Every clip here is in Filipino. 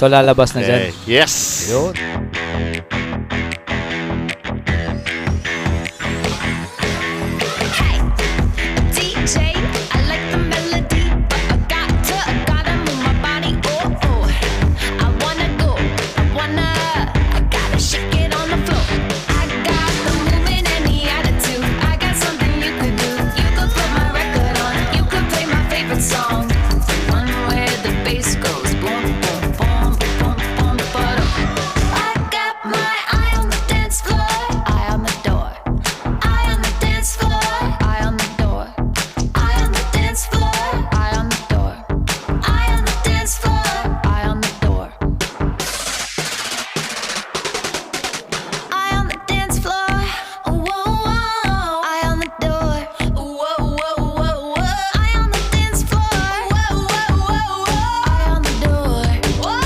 So lalabas na dyan. Okay. Yes! Yun. DJ, I like the melody, but I gotta move my body. Oh, oh, I wanna go, I gotta shake it on the floor. I got the movement and the attitude. I got something you could do. You could put my record on, you could play my favorite song, the one where the bass goes boom, boom, boom, boom, boom, boom. I got my eye on the dance floor, eye on the door, eye on the dance floor, eye on the door. Eye on the dance floor, eye on the door. Eye on the dance floor, eye on the door. Eye on the dance floor, whoa, whoa. Eye on the door, whoa, whoa, whoa, whoa. Eye on the dance floor, whoa, whoa, whoa, whoa. Eye on the door, whoa.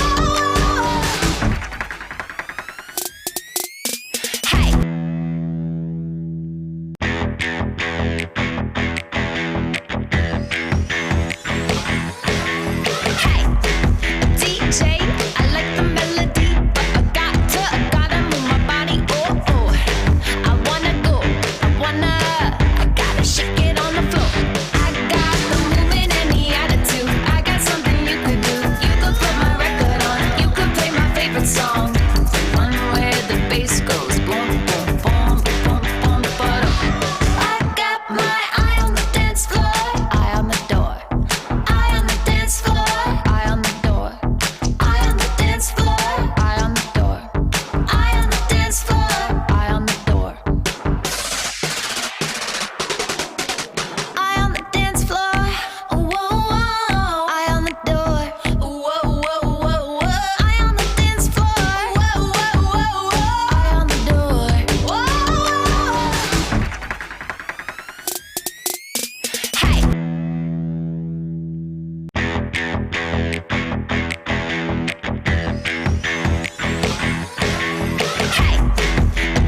Hey. DJ, I like the melody, but I gotta move my body. Oh, oh, I wanna go, I gotta shake it on the floor. I got the movement and the attitude. I got something you could do. You could put my record on, you could play my favorite song, the one where the bass goes boom, boom, boom, boom, boom, boom. I got my eye on the dance floor, eye on the door. Eye on the dance floor, eye on the door. Eye on the dance floor, eye on the door. Eye on the dance floor, eye on the door. Eye on the dance floor, whoa, whoa. Eye on the door, whoa, whoa, whoa, whoa. Eye on the dance floor, whoa, whoa, whoa, whoa. Eye on the door, whoa. Hey.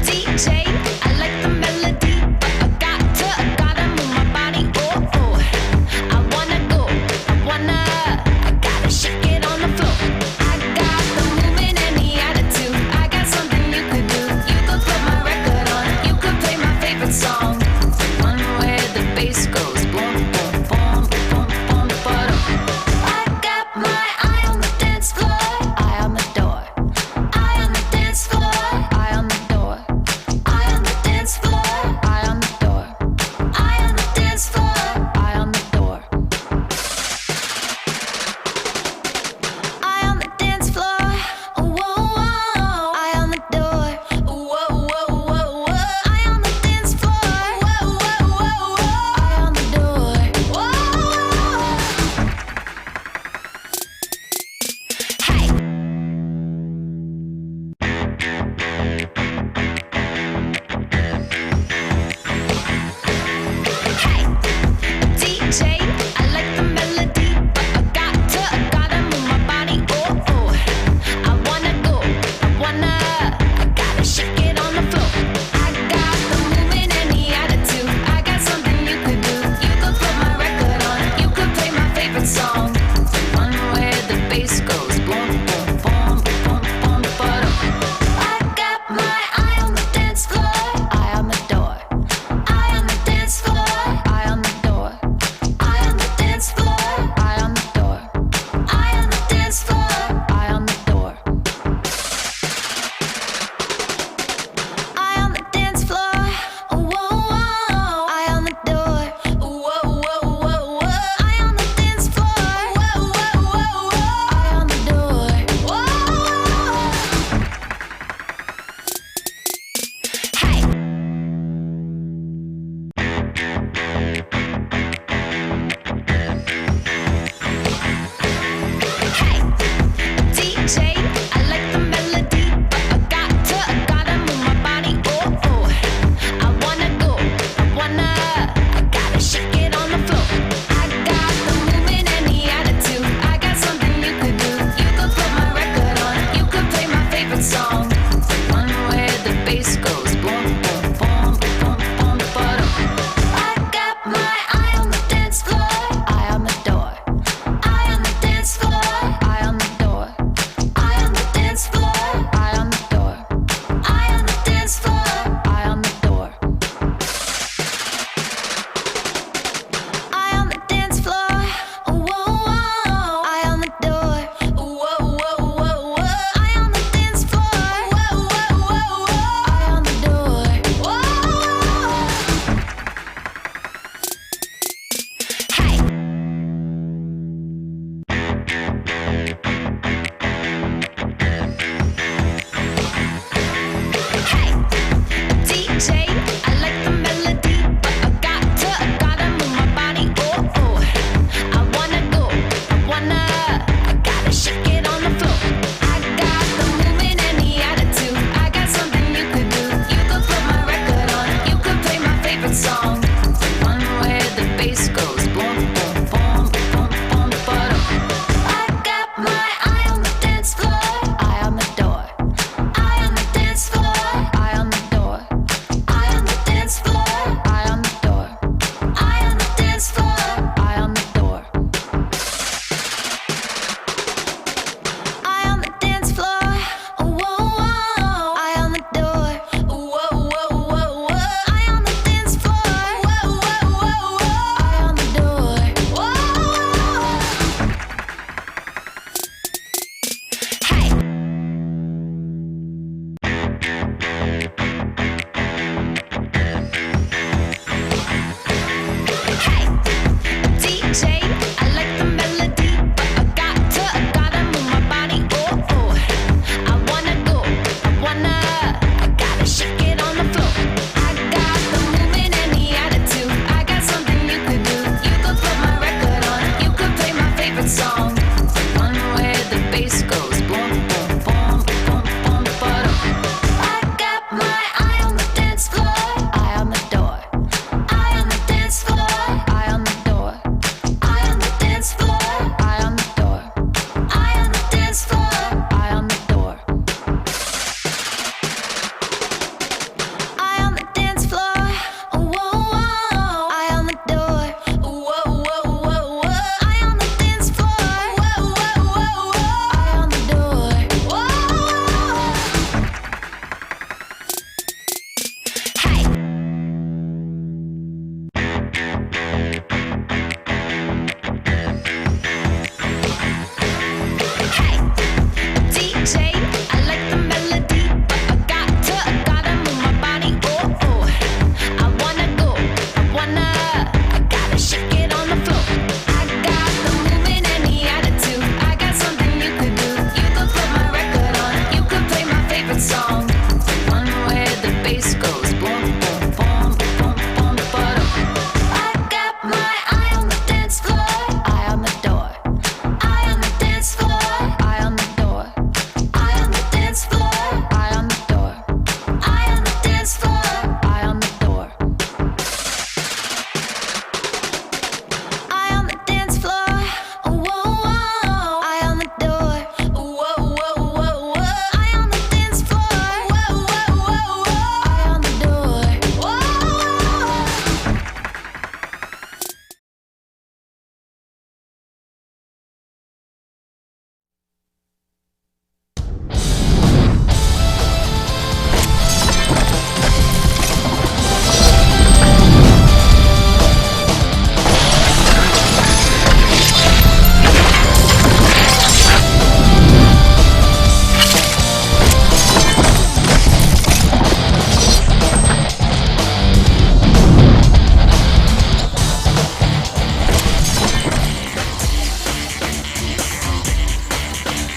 DJ, I like the melody, but I gotta move my body. Oh, oh, I wanna go, I gotta shake it on the floor. I got the movement and the attitude. I got something you could do. You could put my record on, you could play my favorite song, the one where the bass goes boom, boom, boom, boom, boom, boom. I got my eye on the dance floor, eye on the door. Eye on the dance floor, eye on the door. Eye on the dance floor, eye on the door. Eye on the dance floor, eye on the door. Eye on the dance floor, whoa, whoa. Eye on the door, whoa, whoa, whoa, whoa. Eye on the dance floor, whoa, whoa, whoa, whoa. Eye on the door, whoa. Hey. DJ, I like the melody, but I gotta move my body. Oh, oh, I wanna go, I gotta shake it on the floor. I got the movement and the attitude. I got something you could do. You could put my record on, you could play my favorite song, the one where the bass goes boom, boom, boom, boom, boom, boom. I got my eye on the dance floor, eye on the door. Eye on the dance floor, eye on the door. Eye on the dance floor, eye on the door. Eye on the dance floor, eye on the door. Eye on the dance floor, whoa, whoa. Eye on the door, whoa, whoa, whoa, whoa. Eye on the dance floor, whoa, whoa, whoa, whoa. Eye on the door, whoa. Hey. DJ, I like the melody, but I gotta move my body. Oh, oh, I wanna go, I gotta shake it on the floor. I got the movement and the attitude. I got something you could do. You could put my record on, you could play my favorite song, the one where the bass goes boom, boom, boom, boom, boom, boom. I got my eye on the dance floor, eye on the door. Eye on the dance floor, eye on the door. Eye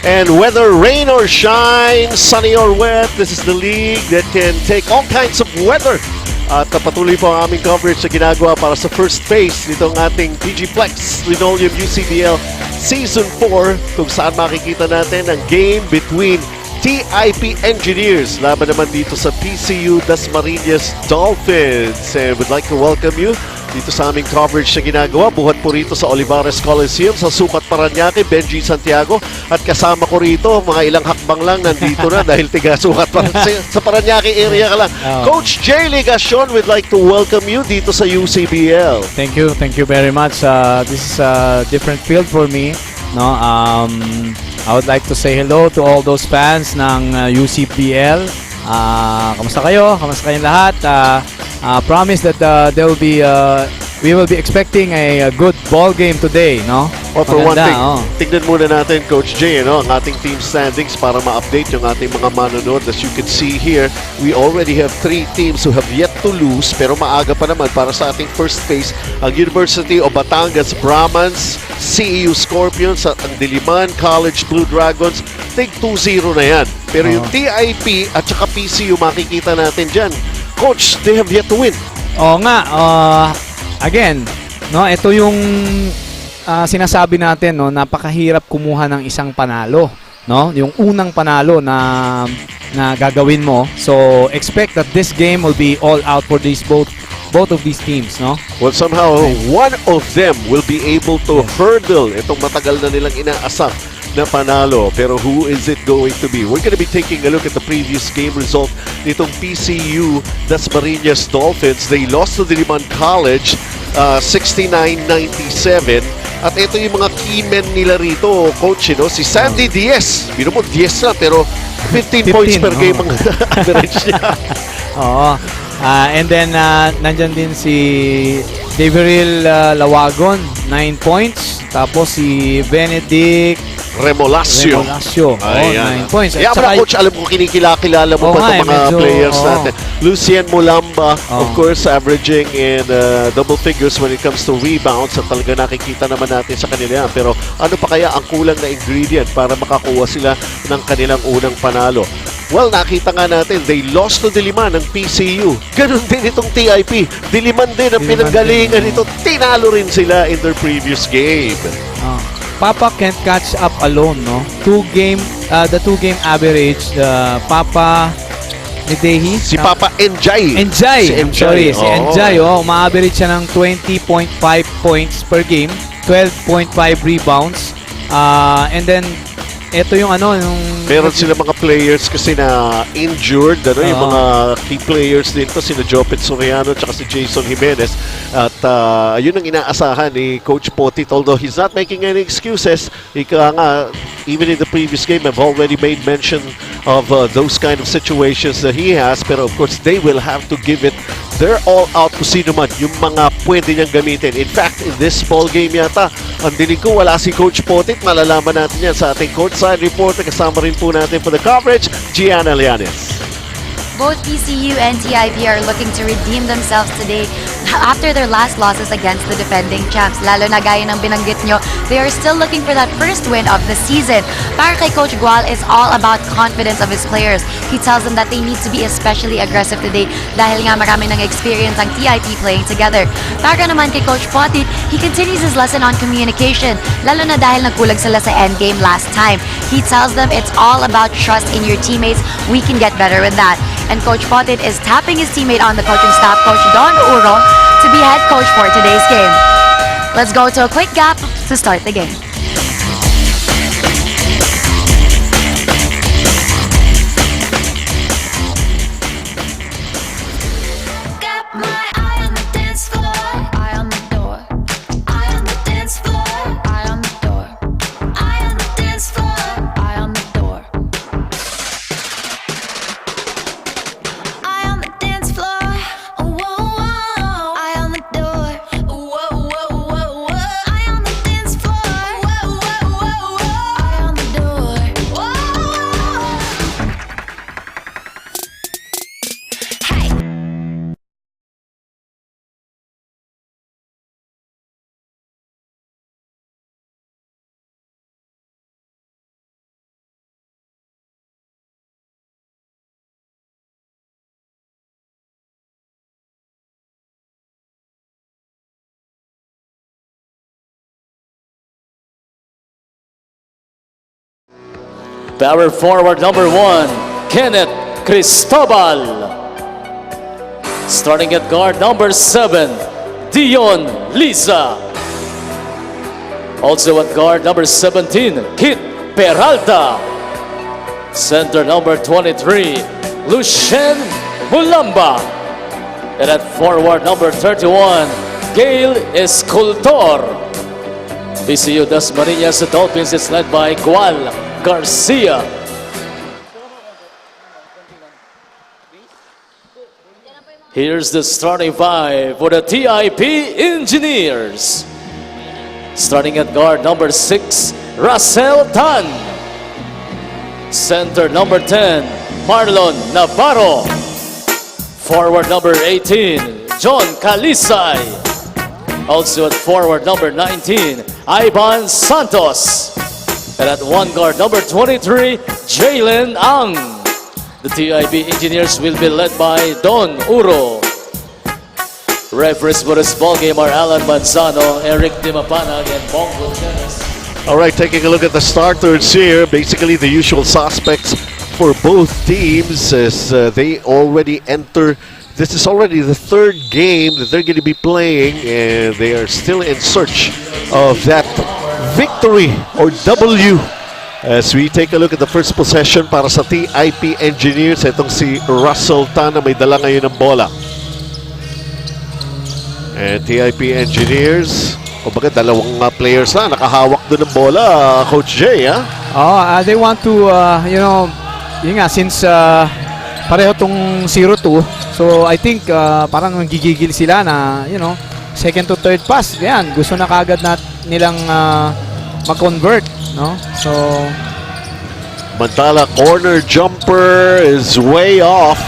And whether rain or shine, sunny or wet, this is the league that can take all kinds of weather. At patuloy po ang aming coverage na ginagawa para sa first phase nitong ating PG Flex Linoleum UCBL Season 4, kung saan makikita natin ang game between TIP Engineers laban naman dito sa PCU Dasmariñas Dolphins. And would like to welcome you dito sa aming coverage na ginagawa. Buhat po rito sa Olivares Coliseum sa Sukat Parañaque, Benji Santiago. At kasama ko rito, mga ilang hakbang lang nandito na dahil tiga Sukat sa Parañaque area ka lang. Coach Jay Ligacion would like to welcome you dito sa UCBL. Thank you very much. This is a different field for me. No, I would like to say hello to all those fans ng UCBL. Kamusta kayo? Kamusta kayong lahat? Promise that we will be expecting a good ball game today, no? Oh, for one thing, tignan muna natin, Coach Jay, ang ating team standings para ma-update yung ating mga manonood. As you can see here, we already have 3 teams who have yet to lose, pero maaga pa naman para sa ating first phase. Ang University of Batangas Brahmans, CEU Scorpions, at ang Diliman College Blue Dragons, tig 2-0 na yan. Pero yung TIP at saka PCU, makikita natin dyan. Coach, they have yet to win. Oo nga, again, no, ito yung sinasabi natin, no, napakahirap kumuha ng isang panalo, no? Yung unang panalo na gagawin mo. So expect that this game will be all out for these both of these teams, no? Well, somehow one of them will be able to hurdle itong matagal na nilang inaasam na panalo. Pero who is it going to be? We're going to be taking a look at the previous game result nitong PCU Dasmariñas Dolphins. They lost to Diliman College 69-97. At ito yung mga key men nila rito, Coach, si Sandy Diaz. Bino mo, Diaz lang, pero 15 points per game ang average niya. Oo. And then, nandyan din si Deveril Lawagon, 9 points. Tapos si Benedict Remolacio. 9 points. Kaya pala, Coach, alam ko kinikilala mo pa itong mga players natin. Lucien Mulamba, of course, averaging in double figures when it comes to rebounds. At talaga nakikita naman natin sa kanila yan. Pero ano pa kaya ang kulang na ingredient para makakuha sila ng kanilang unang panalo? Well, nakita nga natin, they lost to Diliman ng PCU. Ganun din itong TIP. Diliman din ang pinanggalingan nito. Tinalo rin sila in their previous game. Papa can't catch up alone, no? The 2-game average, Papa Nidehi? Si Papa Enjay. Si Enjay, ma-average siya ng 20.5 points per game, 12.5 rebounds. And then, ito yung meron sila mga players kasi na injured, yung mga key players dito, sina Jopet Soriano at si Jason Jimenez. At yun ang inaasahan ni Coach Potit, although he's not making any excuses. Ika nga, even in the previous game, I've already made mention of those kind of situations that he has. Pero of course, they will have to give it their all out kung sino man yung mga pwede niyang gamitin. In fact, in this ball game yata, ang dinig ko, wala si Coach Potit. Malalaman natin yan sa ating courtside reporter. Kasama rin po natin for the coverage, Gianna Lianes. Both PCU and TIP are looking to redeem themselves today after their last losses against the defending champs. Lalo na gaya ng binanggit nyo, they are still looking for that first win of the season. Para kay Coach Gual, it's all about confidence of his players. He tells them that they need to be especially aggressive today dahil nga marami ng experience ang TIP playing together. Para naman kay Coach Potit, he continues his lesson on communication, lalo na dahil nagkulag sila sa endgame last time. He tells them it's all about trust in your teammates. We can get better with that. And Coach Potit is tapping his teammate on the coaching staff, Coach Don Uro, to be head coach for today's game. Let's go to a quick gap to start the game. Got my eye on the dance floor, eye on the door. Eye on the dance floor, eye on the door. Eye on the dance floor, eye on the door. Eye on the dance floor, whoa, whoa. Eye on the door, whoa, whoa, whoa, whoa. Eye on the dance floor, whoa, Power forward number 1, Kenneth Cristobal. Starting at guard number 7, Dion Liza. Also at guard number 17, Kit Peralta. Center number 23, Lucien Mulamba. And at forward number 31, Gail Escultor. PCU Dasmariñas Dolphins is led by Gual Garcia. Here's the starting five for the TIP Engineers. Starting at guard number 6, Russell Tan. Center number 10, Marlon Navarro. Forward number 18, John Calisay. Also at forward number 19, Ivan Santos. And at one guard number 23, Jalen Ang. The TIB Engineers will be led by Don Uro. Referees for this ball game are Alan Manzano, Eric Dimapanag, and Bongo Dennis. All right, taking a look at the starters here. Basically, the usual suspects for both teams as they already enter. This is already the third game that they're going to be playing, and they are still in search of that victory or W. As we take a look at the first possession para sa TIP Engineers, itong si Russell Tan na may dala ngayon ng bola. And TIP Engineers, kumbaga dalawang players na nakahawak doon ng bola, Coach Jay, ha? They want to, yun nga, since pareho tong 0-2, so I think parang gigigil sila na, second to third pass, yan, gusto na kagad nilang mag-convert, no? So, Mantala, corner jumper is way off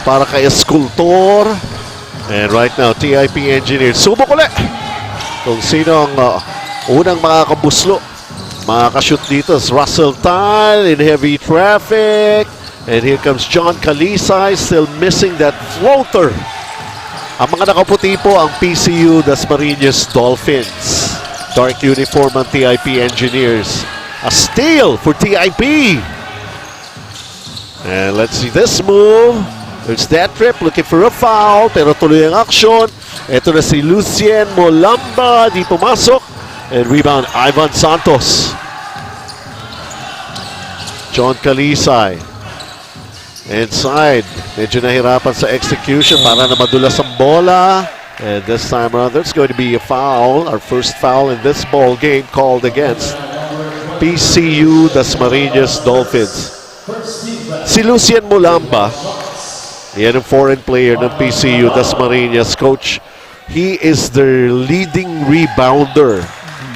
para kay Escultor. And right now, TIP Engineers, subok ulit kung sino ang unang makakabuslo, makakashoot dito. Russell Tan in heavy traffic. And here comes John Calisay, still missing that floater. Ang mga nakaputi po ang PCU Dasmariñas Dolphins. Dark uniform ang TIP Engineers. A steal for TIP. And let's see this move. There's that trip, looking for a foul, pero tuloy ang action. Ito na si Lucien Mulamba, di pumasok. And rebound, Ivan Santos. John Calisay. Inside, medyo nahirapan sa execution para na madulas ang bola. And this time around, there's going to be a foul. Our first foul in this ball game called against PCU Dasmariñas Dolphins. Si Lucien Mulamba, yan ang foreign player ng PCU Dasmariñas. Coach, he is their leading rebounder.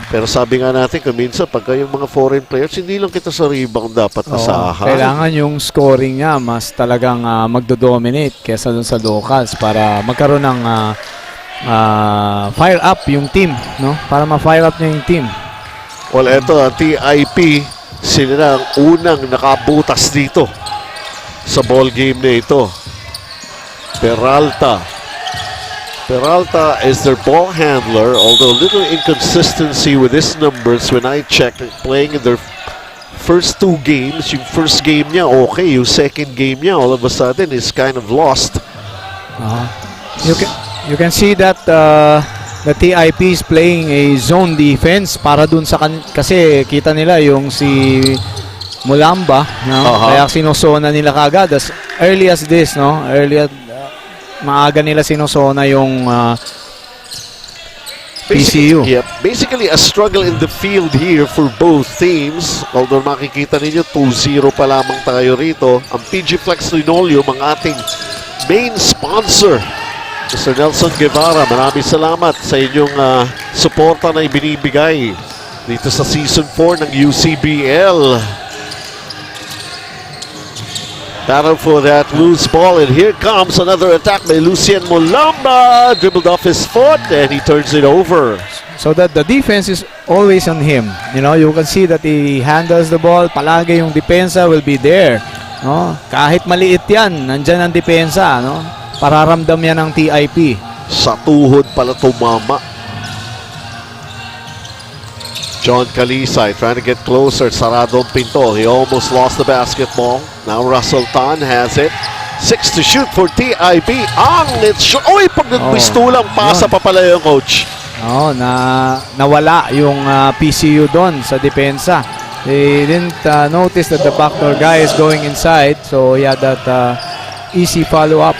Pero sabi nga natin, kung minsan, pagka yung mga foreign players, hindi lang kita sa rebound dapat asahan. Kailangan yung scoring niya mas talagang magdo-dominate kesa dun sa locals para magkaroon ng fire up yung team, no? Para ma-fire up niya yung team. Well, eto, TIP, sila na ang unang nakabutas dito sa ball game na ito. Peralta is their ball handler, although a little inconsistency with his numbers when I checked, playing in their first two games. Yung first game niya, okay. Yung second game niya, all of a sudden, is kind of lost. You can see that the TIP is playing a zone defense para dun sa kasi kita nila yung si Mulamba, no? Kaya sinosona nila kagad as early as this, no? Maaga nila sinosona yung PCU. Yep. Basically, a struggle in the field here for both teams. Although makikita ninyo, 2-0 pa lamang tayo rito. Ang PG Flex Linoleum, ang ating main sponsor. Mr. Nelson Guevara, maraming salamat sa inyong suporta na ibinibigay dito sa Season 4 ng UCBL. Battle for that loose ball, and here comes another attack by Lucien Mulamba. Dribbled off his foot, and he turns it over. So that the defense is always on him. You can see that he handles the ball. Palagi yung depensa will be there. No? Kahit maliit yan, nandyan ang depensa. No? Pararamdam yan ng TIP. Sa tuhod pala tumama. John Calisay trying to get closer. Sarado ang pinto. He almost lost the basketball. Now Russell Tan has it. 6 to shoot for TIP. Oy, pag nagpistulang pasa pa pala yung coach. Nawala yung PCU doon sa depensa. They didn't notice that the backdoor guy is going inside, so he had that easy follow-up.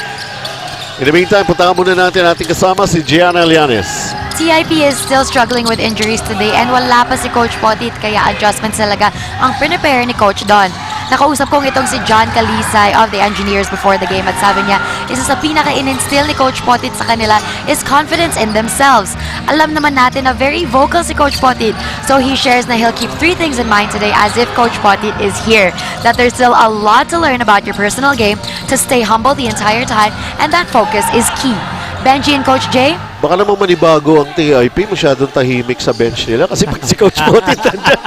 In the meantime, puntahan muna natin ating kasama si Gianna Llanes. TIP is still struggling with injuries today and wala pa si Coach Potit kaya adjustments talaga ang prepare ni Coach Don. Nakausap kong itong si John Calisay of the Engineers before the game at sabi niya, isa sa pinaka-in-instill ni Coach Potit sa kanila is confidence in themselves. Alam naman natin na very vocal si Coach Potit, so he shares na he'll keep 3 things in mind today as if Coach Potit is here. That there's still a lot to learn about your personal game, to stay humble the entire time, and that focus is key. Benji and Coach Jay? Baka naman manibago ang TIP, masyadong tahimik sa bench nila kasi pag si Coach Potit nandyan,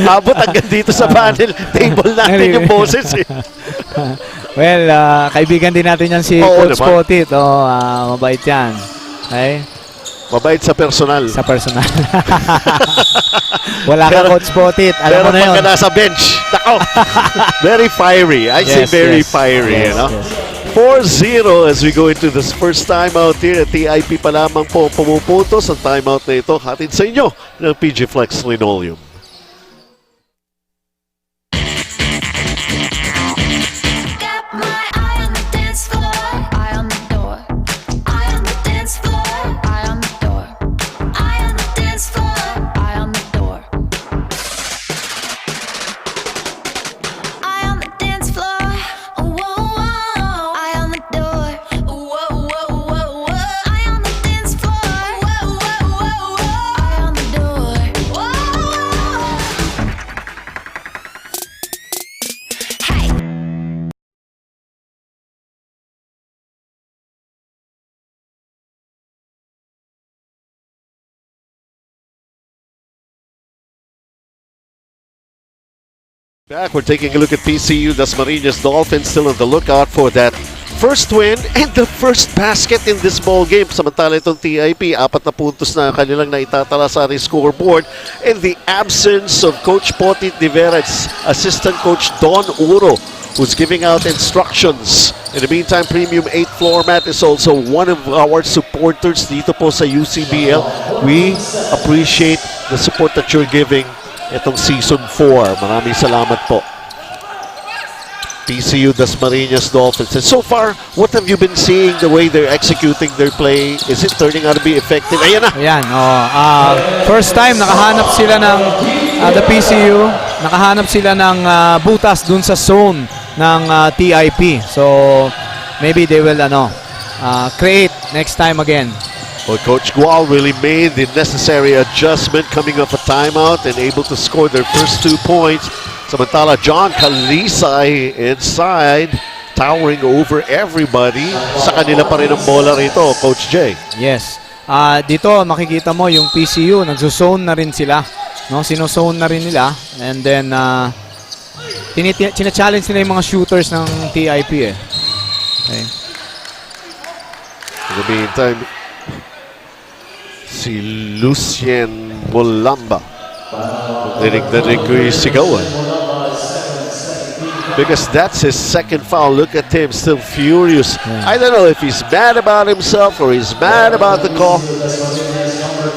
abot hanggang dito sa panel table natin yung boses eh. Well, kaibigan din natin yan si Coach Potit. Mabait yan. Okay? Mabait sa personal. Sa personal. Wala ka Coach Potit. Alam mo na yun. Pero pagka nasa bench, nako, very fiery. I say very fiery, you know? 4-0 as we go into this first timeout here at TIP pa lamang po pumuputos ang timeout na ito hatid sa inyo ng PG Flex Linoleum. Got my eye on the dance floor, eye on the door. Eye on the dance floor, eye on the door. Eye on the dance floor, eye on the door. Eye on the dance floor, whoa, whoa. Eye on the door, whoa, whoa, whoa, whoa. Eye on the dance floor, whoa, whoa, whoa, whoa. Eye on the door, whoa. Hey. Back, we're taking a look at PCU Dasmariñas Dolphins still on the lookout for that first win and the first basket in this ball game. Samantala itong TIP, 4 na puntos na kanilang naitatala sa ating scoreboard. In the absence of Coach Potit de Vera, it's assistant coach Don Uro who's giving out instructions. In the meantime, Premium 8 floor mat is also one of our supporters dito po sa UCBL. We appreciate the support that you're giving itong Season 4. Maraming salamat po. PCU Dasmariñas Dolphins. And so far, what have you been seeing the way they're executing their play? Is it turning out to be effective? Ayan na! Ayan, first time nakahanap sila ng the PCU, nakahanap sila ng butas dun sa zone ng TIP. So, maybe they will create next time again. Well, Coach Gual really made the necessary adjustment coming off a timeout and able to score their first 2 points. Samantala, John Calisay inside, towering over everybody. Sa kanila pa rin ang bola rito, Coach J. Yes. Dito makikita mo yung PCU, nagzo-zone na rin sila. No? Sino-zone na rin nila. And then, challenge nila yung mga shooters ng TIP eh. Okay. In the meantime, si Lucien Molamba. Dinig ko yung sigawan. Because that's his second foul. Look at him, still furious. Yeah. I don't know if he's mad about himself or he's mad about the call.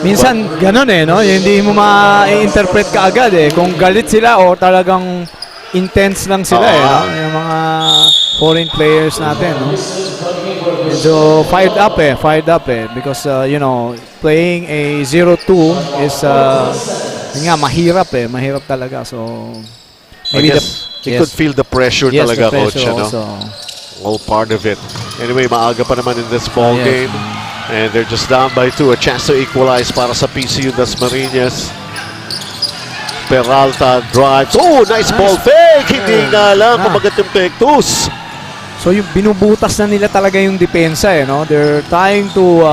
Minsan ganun eh, no? Hindi mo ma-interpret ka agad eh. Kung galit sila o talagang intense lang sila eh, no? Yung mga foreign players natin, no? So fired up eh because playing a 0-2 is mahirap talaga. So maybe he could feel the pressure talaga, the coach, all part of it. Anyway, maaga pa naman in this ball game and they're just down by 2. A chance to equalize para sa PCU Dasmariñas. Peralta drives. Oh, nice ball fake. Hindi nga lang kumagat yung pektus. So yung binubutas na nila talaga yung depensa eh, no? They're trying to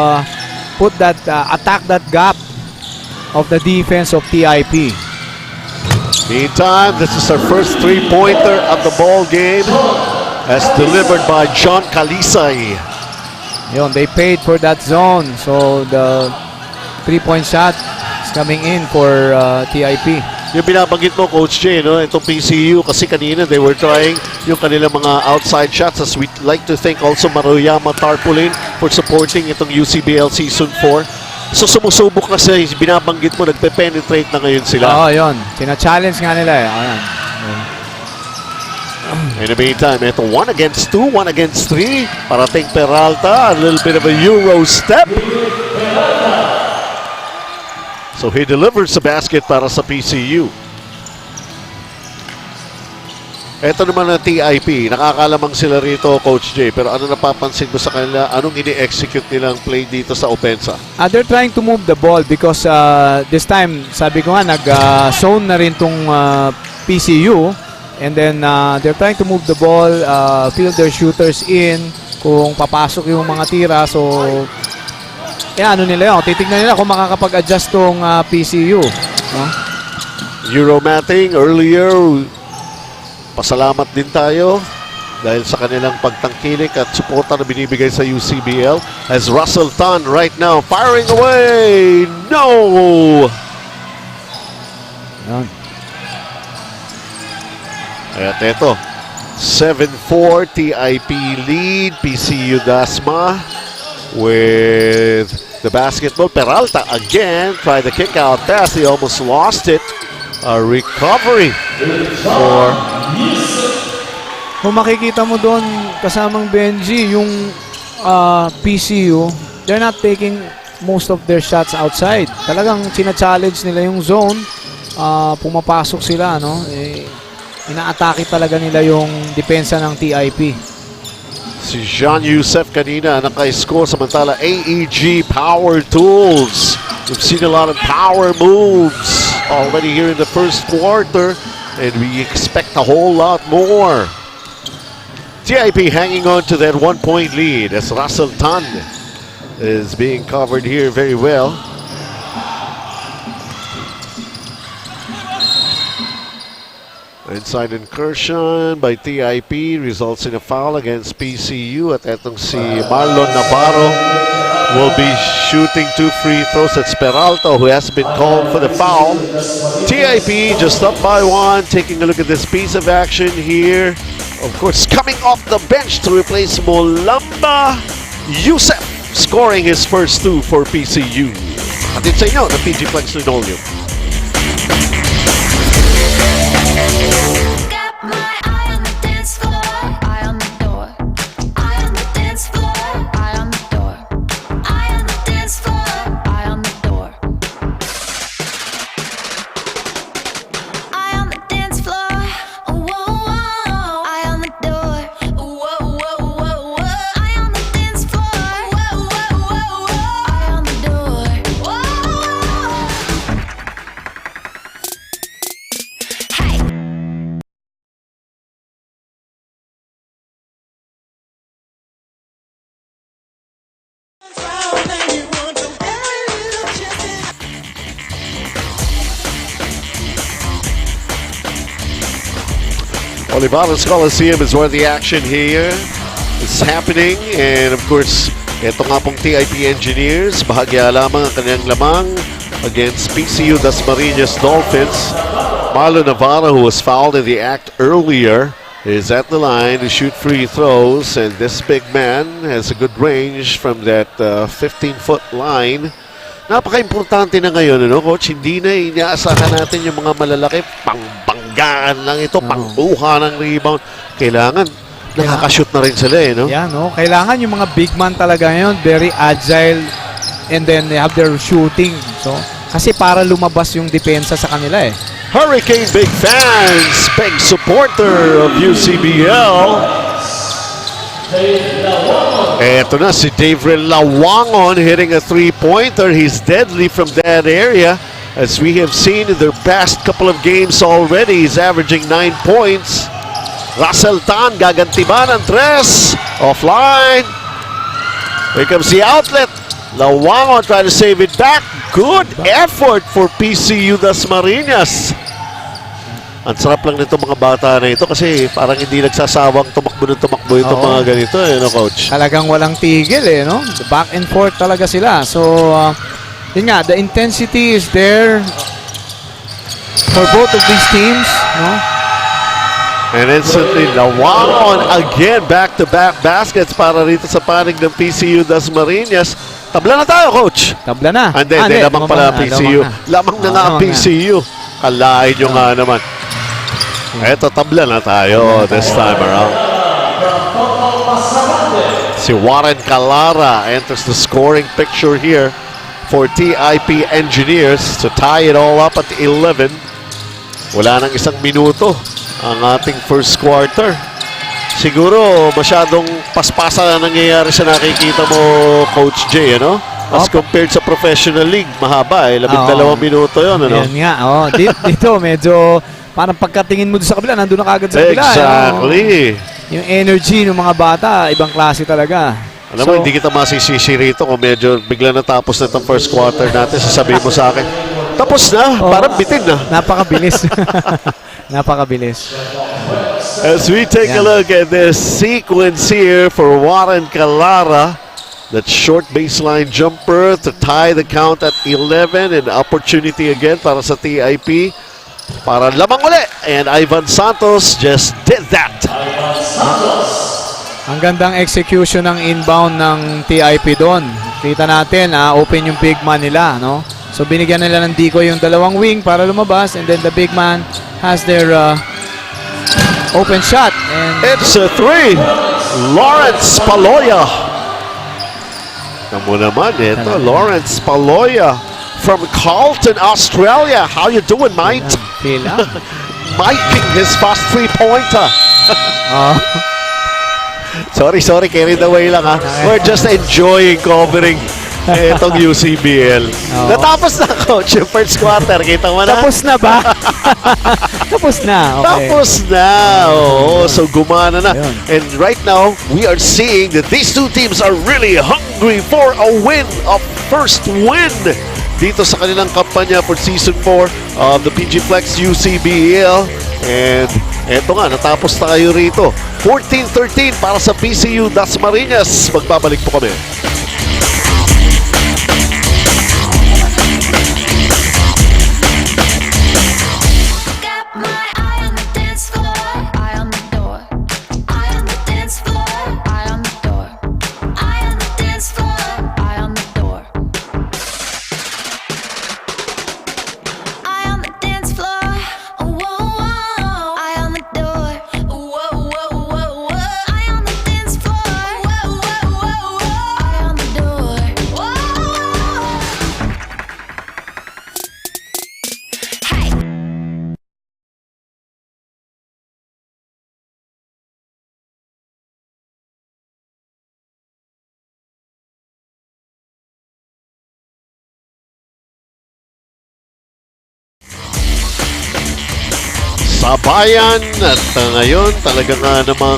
put that attack that gap of the defense of TIP. Meantime, this is our first 3-pointer of the ball game as delivered by John Calisay. Yun, they paid for that zone. So the 3-point shot is coming in for TIP. Yung binabanggit mo, Coach Jay, no? Itong PCU, kasi kanina they were trying yung kanilang mga outside shots, as we'd like to thank also Maruyama Tarpaulin for supporting itong UCBL Season 4. So sumusubok na siya, binabanggit mo, nagpe-penetrate na ngayon sila. Oo, yun. Tina-challenge nga nila eh. Ayan. In the meantime, ito 1 against 2, 1 against 3. Parating Peralta, a little bit of a Euro step. So he delivers the basket para sa PCU. Ito naman ang TIP. Nakakalamang sila rito, Coach Jay. Pero ano napapansin mo sa kanila? Anong ini-execute nilang play dito sa opensa? They're trying to move the ball because this time, sabi ko nga, nag-zone na rin tong PCU. And then they're trying to move the ball, field their shooters in. Kung papasok yung mga tira, so ano nila yun. Titignan nila kung makakapag-adjust tong PCU. No? Euromatting earlier. Pasalamat din tayo dahil sa kanilang pagtangkilik at suporta na binibigay sa UCBL. As Russell Tan right now firing away. No! Yan. At ito, 7-4 TIP lead. PCU Dasma with the basketball. Peralta again tried the kick out pass. He almost lost it. A recovery for... Kung makikita mo doon kasamang Benji, yung PCU, they're not taking most of their shots outside. Talagang china-challenge nila yung zone. Pumapasok sila, no? Inaatake talaga nila yung depensa ng TIP. Si Jean Youssef kanina naka-score, samantala AEG Power Tools. We've seen a lot of power moves already here in the first quarter, and we expect a whole lot more. TIP hanging on to that 1-point lead as Russell Tan is being covered here very well. Inside incursion by TIP results in a foul against PCU, at etong si Marlon Navarro will be shooting 2 free throws. It's Peralta who has been called for the foul. TIP just up by 1, taking a look at this piece of action here. Of course, coming off the bench to replace Molamba, Youssef scoring his first 2 for PCU. At sa inyo, the PG Flex Linoleum. Got my eye on the dance floor, eye on the door. Eye on the dance floor, eye on the door. Eye on the dance floor, eye on the door. Eye on the dance floor, whoa, whoa. Eye on the door, whoa, whoa, whoa, whoa. Eye on the dance floor, whoa, whoa, whoa, whoa. Eye on the door, whoa. Hey. Olivares Coliseum is where the action here is happening, and of course, ito nga pong TIP Engineers, bahagya lamang ang kanyang lamang against PCU Dasmariñas Dolphins. Marlon Navarro, who was fouled in the act earlier, is at the line to shoot free throws, and this big man has a good range from that 15-foot line. Napaka-importante na ngayon, ano, Coach? Hindi na inaasahan natin yung mga malalaki, pangbanggaan lang ito, pangbuha ng rebound. Kailangan, nakakashoot na rin sila, eh, no? Yeah, no? Kailangan yung mga big man talaga ngayon, very agile, and then they have their shooting. So, kasi para lumabas yung depensa sa kanila, eh. Hurricane big fans, big supporter of UCBL. Eto na si Davril Lawangon hitting a three-pointer. He's deadly from that area. As we have seen in their past couple of games already, he's averaging 9 points. Russell Tan gaganti ba ng 3? Offline. Here comes the outlet. Lawangon trying to save it back. Good effort for PCU Dasmariñas. Ang sarap lang nito mga bata na ito kasi parang hindi nagsasawang tumakbo itong mga ganito, eh, no, Coach? Talagang walang tigil, eh, no? Back and forth talaga sila. So, yun nga, the intensity is there for both of these teams, no? And instantly, Lawangon again, back-to-back baskets para rito sa panig ng PCU Dasmariñas. Tabla na tayo, Coach. Tabla na. Hindi, lamang pala ang PCU. Lamang na nga ang PCU. Kalain nyo nga naman. Eto, tabla na tayo this time around. Si Warren Calara enters the scoring picture here for TIP Engineers to tie it all up at 11. Wala nang isang minuto ang ating first quarter. Siguro masyadong paspasa na nangyayari sa nakikita mo, Coach Jay, ano? As compared sa professional league, mahaba eh. 12 minuto yun, ano? Yan nga, dito medyo parang pagkatingin mo doon sa kabila, nandun na kagad sa kabila. Exactly. Yung energy ng mga bata, ibang klase talaga. Alam mo, hindi kita masisisi rito kung medyo bigla natapos na itong first quarter natin. Sasabihin mo sa akin, tapos na, parang bitin na. Napakabilis. Napakabilis. As we take a look at this sequence here for Warren Calara, that short baseline jumper to tie the count at 11, and opportunity again para sa TIP para lamang uli, and Ivan Santos just did that. Ang gandang execution ng inbound ng TIP doon. Kita natin, open yung big man nila, no? So binigyan nila ng decoy yung dalawang wing para lumabas, and then the big man has their open shot. And it's a three. Lawrence Paloya. Kamu naman ito, Lawrence Paloya from Carlton, Australia. How you doing, mate? Pila. Miking his fast three-pointer. Sorry, carried away lang ha. We're just enjoying covering itong UCBL. Natapos na, Coach, yung first quarter. Kita mo na? Tapos na ba? Tapos na, okay. Tapos na. Oo, so gumana na. And right now, we are seeing that these two teams are really hungry for a win, a first win dito sa kanilang kampanya for Season 4 of the PG Flex UCBL. And eto nga, natapos tayo rito. 14-13 para sa PCU Dasmariñas. Magbabalik po kami. Got my eye on the dance floor, eye on the door. Eye on the dance floor, eye on the door. Eye on the dance floor, eye on the door. Eye on the dance floor, whoa, whoa. Eye on the door, whoa, whoa, whoa, whoa. Eye on the dance floor, whoa, whoa, whoa, whoa. Eye on the door, whoa. Hey. Sabayan at ngayon talagang namang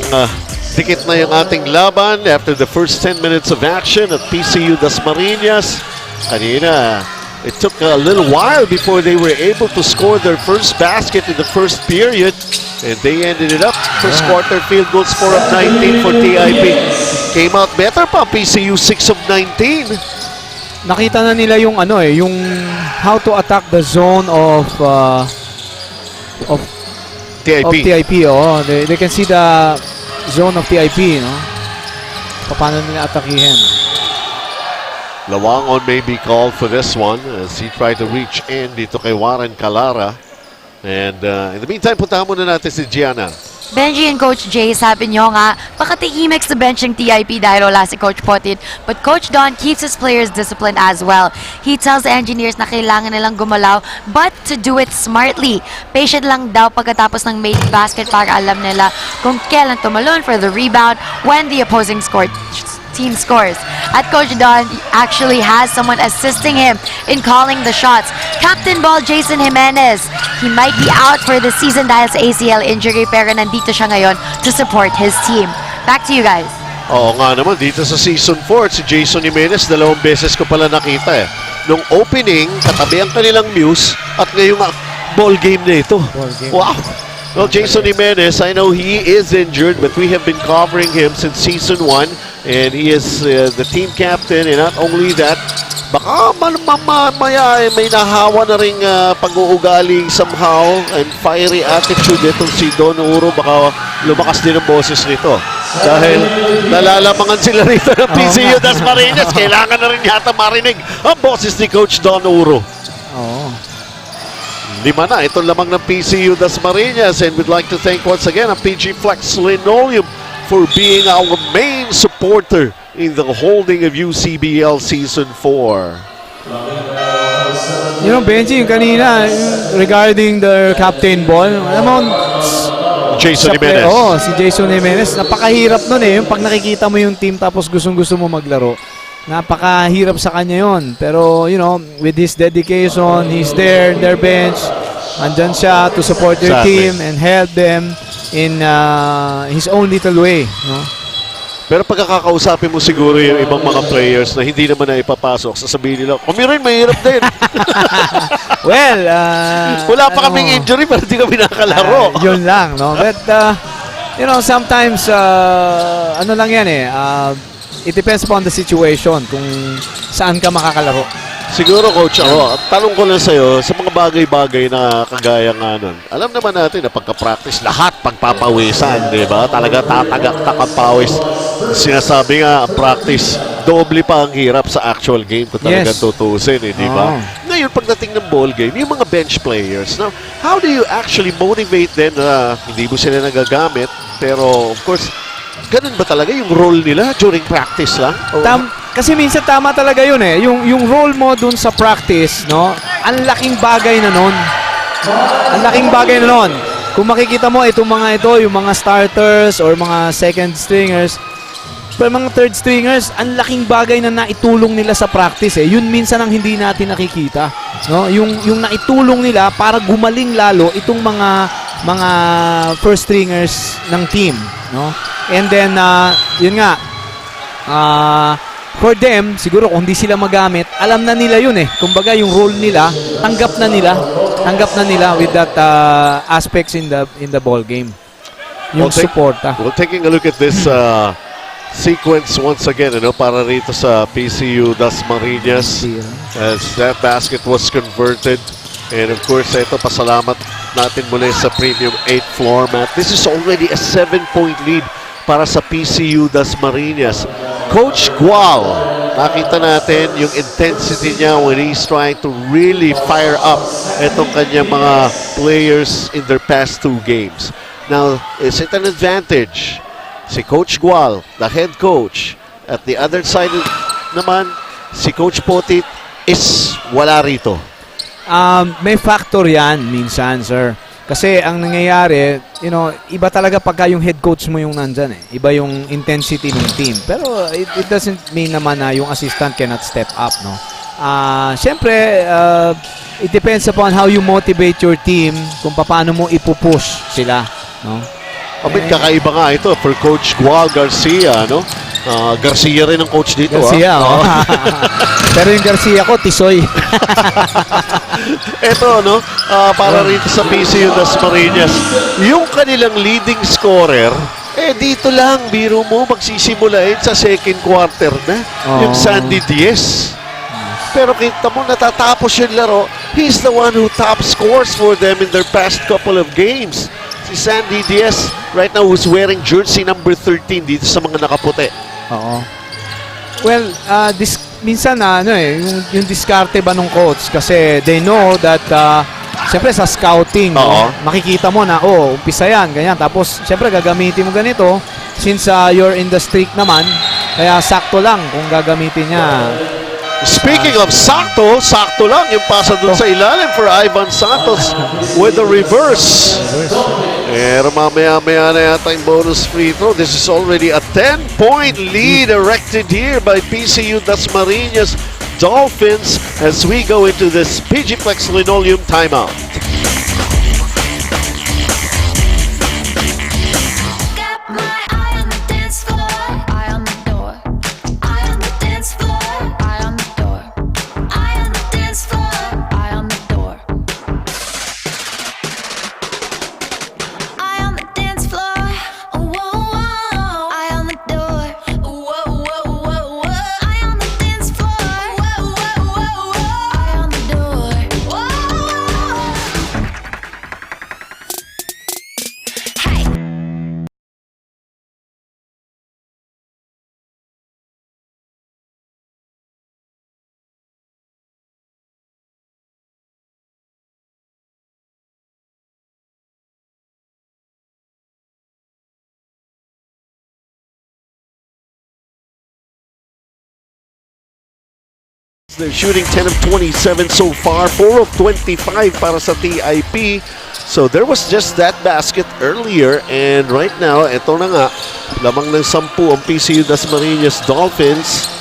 dikit na yung ating laban after the first 10 minutes of action at PCU Dasmariñas. Kanina, it took a little while before they were able to score their first basket in the first period, and they ended it up. First quarter field goal score of 19 for TIP. Came out better pa, PCU 6 of 19. Nakita na nila yung yung how to attack the zone of TIP. They can see the zone of TIP, no? Paano nila atakihin. Lawangon may be called for this one as he tried to reach in dito kay Warren Calara. And in the meantime, puntahan muna natin si Gianna. Benji and Coach Jay, sabi nyo nga, pakatihimik sa bench ng TIP dahil wala si Coach Potit. But Coach Don keeps his players disciplined as well. He tells the engineers na kailangan nilang gumalaw, but to do it smartly. Patient lang daw pagkatapos ng made basket para alam nila kung kailan tumalon for the rebound when the opposing team scores. At Coach Don actually has someone assisting him in calling the shots. Captain Ball Jason Jimenez. He might be out for the season dahil sa ACL injury, pero nandito siya ngayon to support his team. Back to you guys. Oo nga naman, dito sa Season 4, si Jason Jimenez, 2 beses ko pala nakita eh. Nung opening, katabi ang kanilang Muse, at ngayong ball game na ito. Wow! Well, Jason Jimenez, I know he is injured, but we have been covering him since Season 1, and he is the team captain, and not only that, Baka mamaya may nahawa na rin pag-uugali somehow and fiery attitude itong si Don Uro. Baka lumakas din ang boses nito. Dahil nalalamangan sila rito ng PCU Dasmariñas. Kailangan na rin yata marinig ang boses ni Coach Don Uro. Oo. 5 na. Ito lamang ng PCU Dasmariñas. And we'd like to thank once again ang PG Flex Linoleum for being our main supporter in the holding of UCBL Season 4. You know, Benji, yung kanina, regarding the captain ball, alam mo, Jason sa Jimenez. si Jason Jimenez. Napakahirap nun eh. Yung pag nakikita mo yung team tapos gustong-gusto mo maglaro, napakahirap sa kanya yon. Pero, you know, with his dedication, he's there in their bench. Andyan siya to support their Exactly. team and help them in his own little way. No? Pero pagkakausapin mo siguro yung ibang mga players na hindi naman na ipapasok, sasabihin nila, kami rin, mahirap din. Well, Wala pa kaming injury, pero hindi kami nakalaro. yun lang, no? But, you know, sometimes, ano lang yan eh, it depends upon the situation kung saan ka makakalaro. Siguro, Coach, tanong ko lang sa'yo, sa mga bagay-bagay na kagaya nga nun, alam naman natin na pagka-practice, lahat pagpapawisan, di ba? Talaga tatagak-tak ang pawis. Sinasabi nga, ang practice, doble pa ang hirap sa actual game kung talagang tutusin, di ba? Ngayon, pagdating ng ball game, yung mga bench players, now, how do you actually motivate them na hindi mo sila nagagamit, pero, of course, ganun ba talaga yung role nila during practice lang? Kasi minsan tama talaga yun eh. Yung role mo dun sa practice, no? Ang laking bagay na nun. Ang laking bagay na nun. Kung makikita mo itong mga ito, yung mga starters or mga second stringers, pero mga third stringers, ang laking bagay na naitulong nila sa practice eh. Yun minsan ang hindi natin nakikita, no? Yung naitulong nila para gumaling lalo itong mga first stringers ng team, no? And then yun nga, for them, siguro kung hindi sila magamit, alam na nila yun eh. Kumbaga yung role nila, tanggap na nila with that aspects in the ball game. Yung suporta. Well, taking a look at this sequence once again, para rito sa PCU Dasmariñas as that basket was converted. And of course, ito pasalamat natin muli sa Premium 8 floor mat. This is already a 7-point lead para sa PCU Dasmariñas. Coach Gual, nakita natin yung intensity niya when he's trying to really fire up itong kanyang mga players in their past 2 games. Now, is it an advantage? Si Coach Gual, the head coach, at the other side naman, si Coach Potit is wala rito. May factor yan minsan, sir. Kasi ang nangyayari, iba talaga pagka yung head coach mo yung nandyan eh. Iba yung intensity ng team. Pero it doesn't mean naman na yung assistant cannot step up, no? Siyempre, it depends upon how you motivate your team kung paano mo ipupush sila, no? Kakaiba nga ito for Coach Gual Garcia, no? Garcia rin ang coach dito. Garcia, Pero yung Garcia ko, Tisoy. Ito, para rito sa PCU Dasmariñas, yung kanilang leading scorer, dito lang, biro mo, magsisimulain sa second quarter na, yung Sandy Diaz. Pero kita mo, natatapos yung laro, he's the one who top scores for them in their past couple of games. Si Sandy Diaz, right now, who's wearing jersey number 13 dito sa mga nakaputi. Oo. Well, minsan yung diskarte ba nung coach kasi they know that siyempre sa scouting, makikita mo na umpisa yan, ganyan. Tapos siyempre gagamitin mo ganito since you're in the streak naman, kaya sakto lang kung gagamitin niya. Speaking of sakto lang yung pasa dun sa ilalim for Ivan Santos with the reverse. Pero mamaya-maya na yata yung bonus free throw. This is already a 10-point lead erected here by PCU Dasmariñas Dolphins as we go into this PG Flex Linoleum timeout. Got my eye on the dance floor, eye on the door. Eye on the dance floor, eye on the door. Eye on the dance floor, eye on the door. Eye on the dance floor, whoa, whoa. Eye on the door, whoa, whoa, whoa, whoa. Eye on the dance floor, whoa, whoa, whoa. They're shooting 10 of 27 so far, 4 of 25 para sa TIP. So there was just that basket earlier, and right now, eto na nga, lamang ng 10 ang PCU Dasmariñas Dolphins.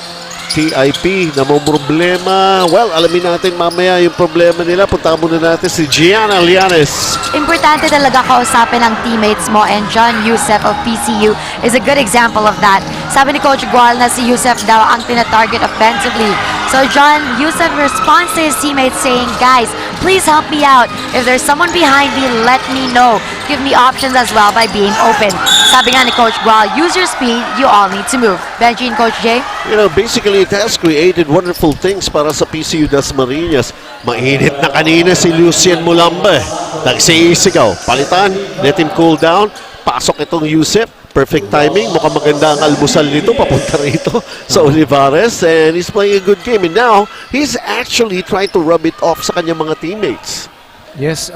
TIP na may problema. Well, alamin natin mamaya yung problema nila. Punta muna natin si Gianna Lianes. Importante talaga kausapin ang teammates mo, and John Yusef of PCU is a good example of that. Sabi ni Coach Gual na si Yusef daw ang tina-target offensively. So John Yusef responds to his teammates saying, guys, please help me out. If there's someone behind me, let me know. Give me options as well by being open. Sabi nga ni Coach Gual, use your speed, you all need to move. Benji and Coach Jay? You know, basically, it has created wonderful things para sa PCU Dasmariñas. Mainit na kanina si Lucien Mulamba. Nagsisigaw. Palitan, let him cool down. Pasok itong Yusef. Perfect timing. Mukhang maganda ang almusal nito. Papunta rito sa Olivares. And he's playing a good game. And now, he's actually trying to rub it off sa kanyang mga teammates. Yes,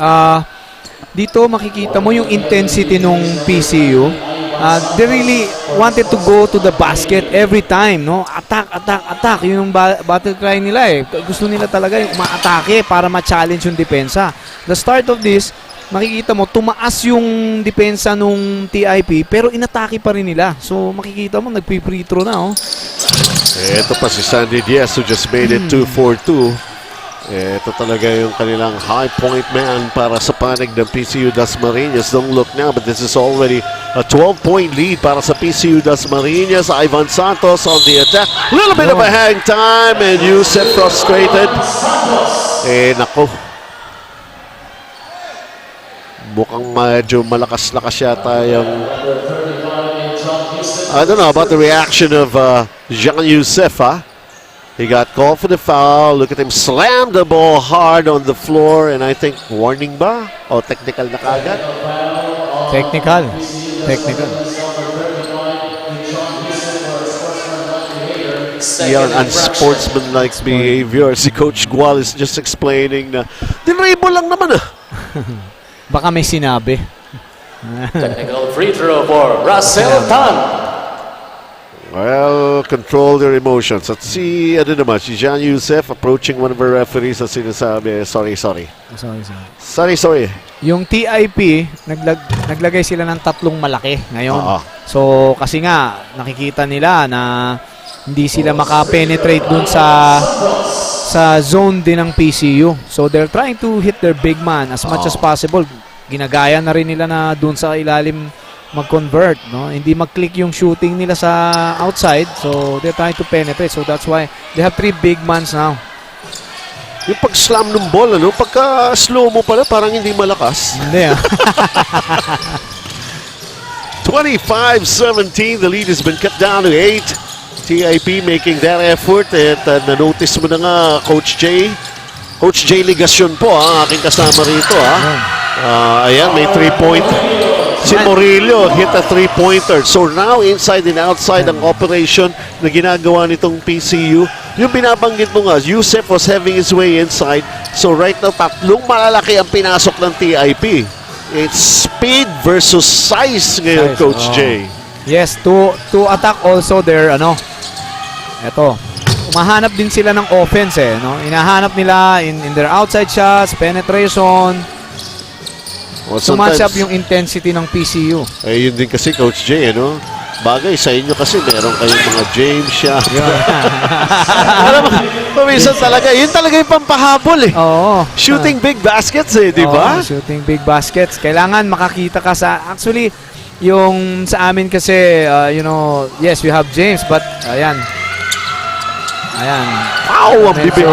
dito makikita mo yung intensity nung PCU. They really wanted to go to the basket every time, no? Attack, attack, attack. Yun yung battle cry nila eh. Gusto nila talaga yung ma-atake para ma-challenge yung depensa. The start of this, makikita mo, tumaas yung depensa nung TIP, pero inatake pa rin nila. So, makikita mo, nagpi-free throw na, oh. Ito pa si Sandy Diaz who just made it 2-4-2. Ito talaga yung kanilang high point man para sa panig ng PCU Dasmariñas. Don't look now, but this is already a 12-point lead para sa PCU Dasmariñas. Ivan Santos on the attack. A little bit of a hang time, and Yusef frustrated. Nako. Mukhang medyo malakas-lakas yata yung... I don't know about the reaction of Jean Yusef, He got called for the foul. Look at him slam the ball hard on the floor, and I think warning ba? O technical na kagad? Technical. Yan, unsportsmanlike behavior. Si Coach Gual is just explaining na dinribble lang naman Baka may sinabi. Technical free throw for Russell Tan. Well, control their emotions. At si Jean Yusef approaching one of our referees at sinasabi, sorry. Sorry. Yung TIP, naglagay sila ng 3 malaki ngayon. So, kasi nga, nakikita nila na hindi sila makapenetrate dun sa zone din ng PCU. So, they're trying to hit their big man as much as possible. Ginagaya na rin nila na dun sa ilalim mag-convert, no? Hindi mag-click yung shooting nila sa outside, so they're trying to penetrate. So that's why they have 3 big mans now. Yung pag-slam ng ball, pagka-slow mo pala, parang hindi malakas. Hindi, 25-17, the lead has been cut down to 8. TIP making that effort, at na-notice mo na nga, Coach J Ligacion po, ang aking kasama rito, ayan, may 3-point. Si Morillo hit a 3-pointer. So now inside and outside ang operation na ginagawa nitong PCU. Yung binabanggit mo nga, Yusef was having his way inside. So right now, 3 malalaki ang pinasok ng TIP. It's speed versus size ngayon, Coach J. Yes, to attack also their eto. Umahanap din sila ng offense no? Inahanap nila in their outside shots, penetration. Well, to match up yung intensity ng PCU. Yun din kasi, Coach J, Bagay sa inyo kasi meron kayong mga James siya. Alam mo, paminsan talaga, yun talaga yung pampahabol Oo. Shooting big baskets di ba? Shooting big baskets. Kailangan makakita ka sa, actually, yung sa amin kasi, yes, we have James, but ayan. Wow, ang bibig.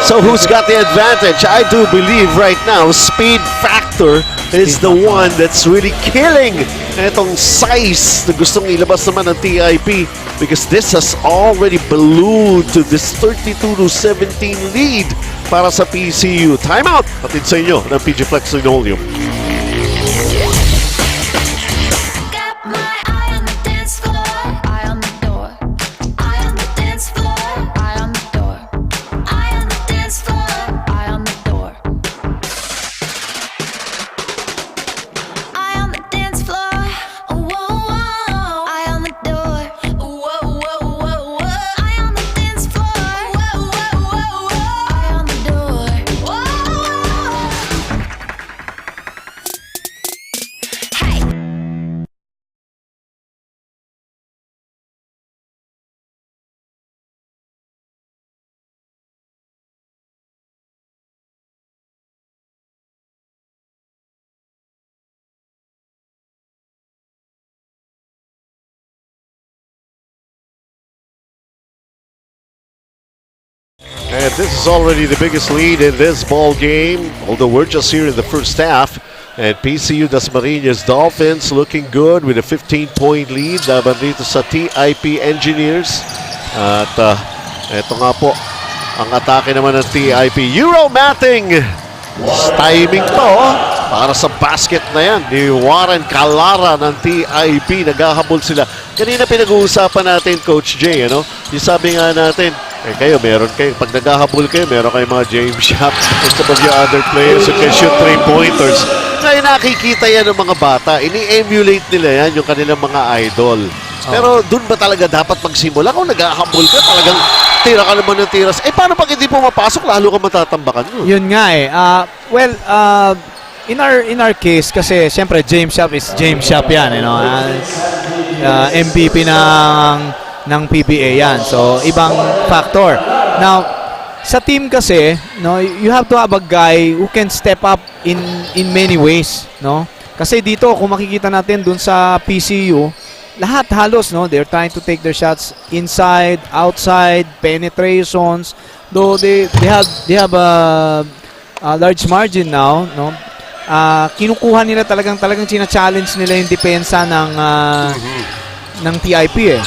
So who's got the advantage? I do believe right now, speed factor is the one that's really killing itong size na gustong ilabas naman ng TIP, because this has already ballooned to this 32-17 lead para sa PCU. Timeout! Patid sa inyo ng PG Flex Linoleum. And this is already the biggest lead in this ball game, although we're just here in the first half. And PCU Dasmariñas Dolphins looking good with a 15-point lead laban dito sa TIP Engineers. At eto nga po, ang atake naman ng TIP. Euro-matting! Timing to para sa basket na yan ni Warren Calara ng TIP. Naghahabol sila. Kanina pinag-uusapan natin, Coach Jay, ano? Yung sabi nga natin, kayo, meron kayo. Pag naghahabol kayo, meron kayong mga James Shop and some of your other players who can shoot 3-pointers. Kaya nakikita yan ng mga bata. Ini-emulate nila yan, yung kanilang mga idol. Pero dun ba talaga dapat magsimula? Kung naghahabol ka, talagang tira ka naman ng tiras. Paano pag hindi pumapasok, lalo ka matatambakan mo? Yun nga eh. In our case, kasi siyempre James Shop is James Shop yan. MVP ng PBA yan. So, ibang factor. Now, sa team kasi, you have to have a guy who can step up in many ways, no? Kasi dito kung makikita natin dun sa PCU, lahat halos, they're trying to take their shots inside, outside, penetrations. Though they have a large margin now, kinukuha nila talagang china-challenge nila yung depensa ng TIP eh.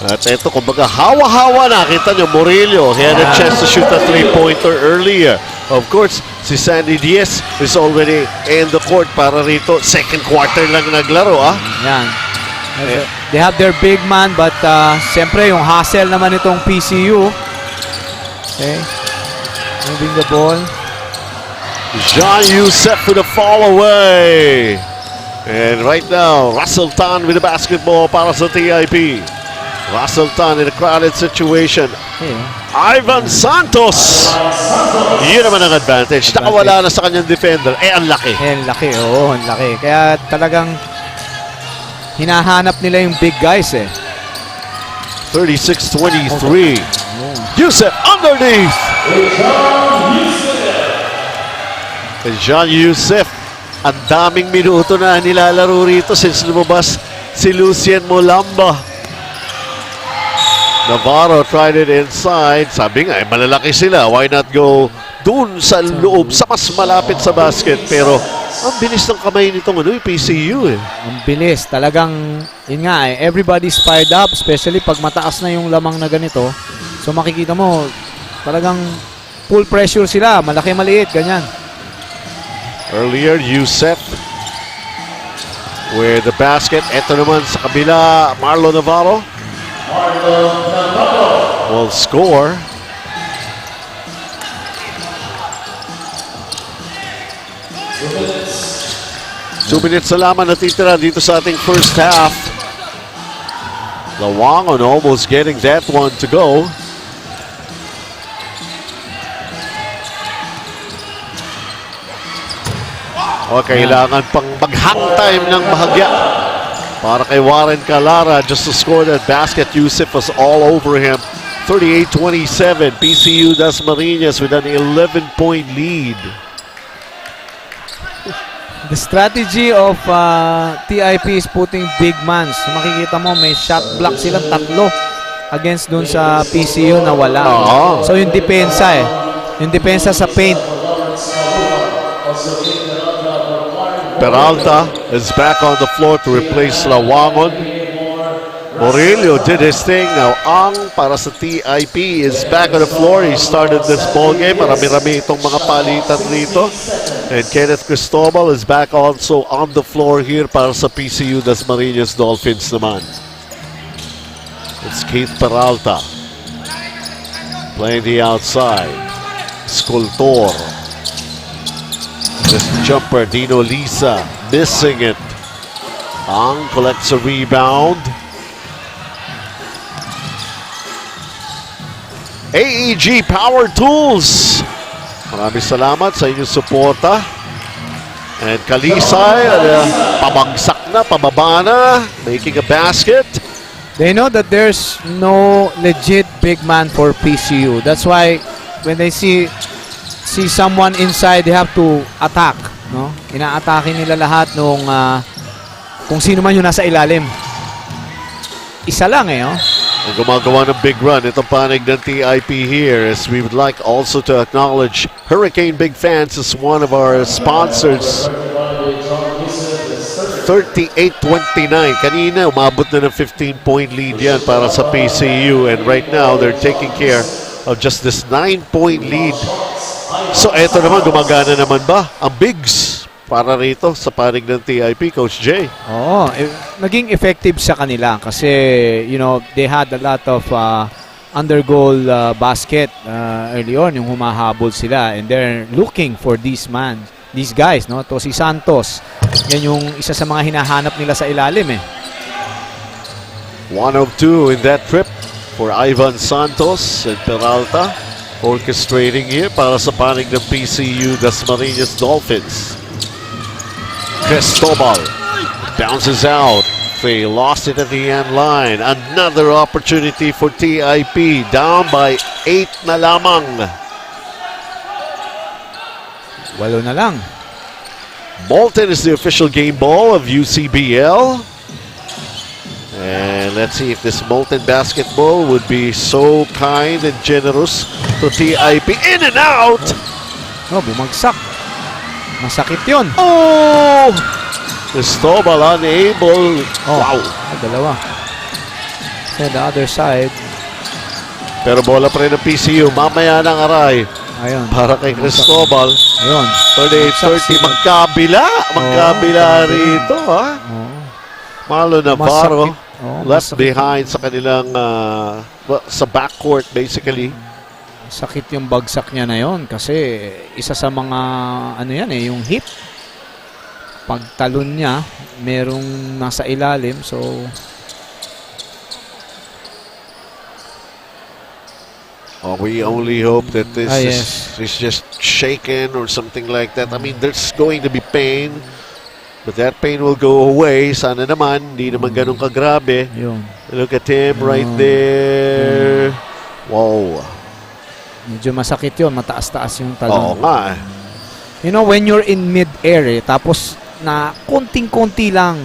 At ito, kumbaga, hawa-hawa na. Kita nyo, Murillo, he had a chance to shoot a 3-pointer earlier. Of course, si Sandy Diaz is already in the court para rito. Second quarter lang naglaro, Yan. They have their big man, but siyempre, yung hustle naman itong PCU. Okay. Moving the ball. Jean Youssef with a fall away. And right now, Russell Tan with the basketball para sa TIP. Russell Tan in a crowded situation. Ivan Santos. Yun naman ang advantage. Nakawala na sa kanyang defender. Ang laki. Ang laki, oo, ang laki. Kaya talagang hinahanap nila yung big guys eh. 36-23. Youssef underneath. And Jean Youssef, ang daming minuto na nilalaro rito since lumabas si Lucien Molamba. Navarro tried it inside. Sabi nga, malalaki sila. Why not go dun sa loob, sa mas malapit sa basket? Pero ang bilis ng kamay nitong PCU eh. Ang bilis. Talagang, yun nga eh, everybody's fired up, especially pag mataas na yung lamang na ganito. So makikita mo, talagang full pressure sila. Malaki, maliit, ganyan. Earlier, Youssef with the basket. Ito naman sa kabila, Marlon Navarro will score. Two minutes na lamang natitira dito sa ating first half. Lawangon almost getting that one to go. Kailangan pang mag-hang time ng bahagya para kay Warren Calara just to score that basket. Youssef was all over him. 38-27. PCU Dasmariñas with an 11-point lead. The strategy of TIP is putting big mans. Makikita mo may shot block silang tatlo against dun sa PCU na wala. So yung depensa eh. Yung depensa sa paint. Peralta is back on the floor to replace Lawangon. Murillo did his thing. Now Ang para sa TIP is back on the floor. He started this ball game. Marami-rami itong mga palitan rito. And Kenneth Cristobal is back also on the floor here para sa PCU Dasmariñas Dolphins naman. It's Keith Peralta playing the outside. Scultor. This jumper, Dino Lisa, missing it. Ang collects a rebound. AEG Power Tools. Maraming salamat sa inyong suporta. And Kalisay, pabagsak na, pababa na, making a basket. They know that there's no legit big man for PCU. That's why when they see someone inside, they have to attack, no? Ina-atake nila lahat nung kung sino man yung nasa ilalim. Isa lang eh, Ang gumagawa ng big run itong panig ng TIP here, as we would like also to acknowledge Hurricane Big Fans as one of our sponsors. 38-29. Kanina, umabot na ng 15-point lead yan para sa PCU, and right now they're taking care of just this 9-point lead. So eto naman, gumagana naman ba ang bigs para rito sa panig ng TIP, Coach Jay? Oo, naging effective sa kanila kasi, you know, they had a lot of under-goal basket early on, yung humahabol sila, and they're looking for these guys, no? To si Santos, yan yung isa sa mga hinahanap nila sa ilalim eh. 1 of 2 in that trip for Ivan Santos and Peralta, orchestrating here para sa panig ng PCU Dasmariñas Dolphins. Cristobal bounces out. They lost it at the end line. Another opportunity for TIP. Down by 8 na lamang. 8 na lang. Bolton is the official game ball of UCBL. And let's see if this Molten basketball would be so kind and generous to TIP. In and out! Oh, bumagsak. Masakit yun. Oh! Cristobal unable. Oh, Wow! dalawa. Sa the other side. Pero bola pa rin ng PCU. Mamaya ng aray. Ayun. Para kay Cristobal. Ayun. 38-30. Magkabila. Magkabila rito, ha? Oh. Marlon Navarro. Left masakit. behind sa kanilang sa backcourt basically. Sakit yung bagsak niya na yon kasi isa sa mga ano yan eh, yung hip. Pagtalon niya, merong nasa ilalim, so we only hope that this yes. is just shaken or something like that. I mean, there's going to be pain, but that pain will go away. Sana naman, hindi naman ganun kagrabe. yun. Look at him right there. Wow. Medyo masakit yun, mataas-taas yung Oo talon. nga. You know, when you're in mid-air eh, tapos na konting-konti lang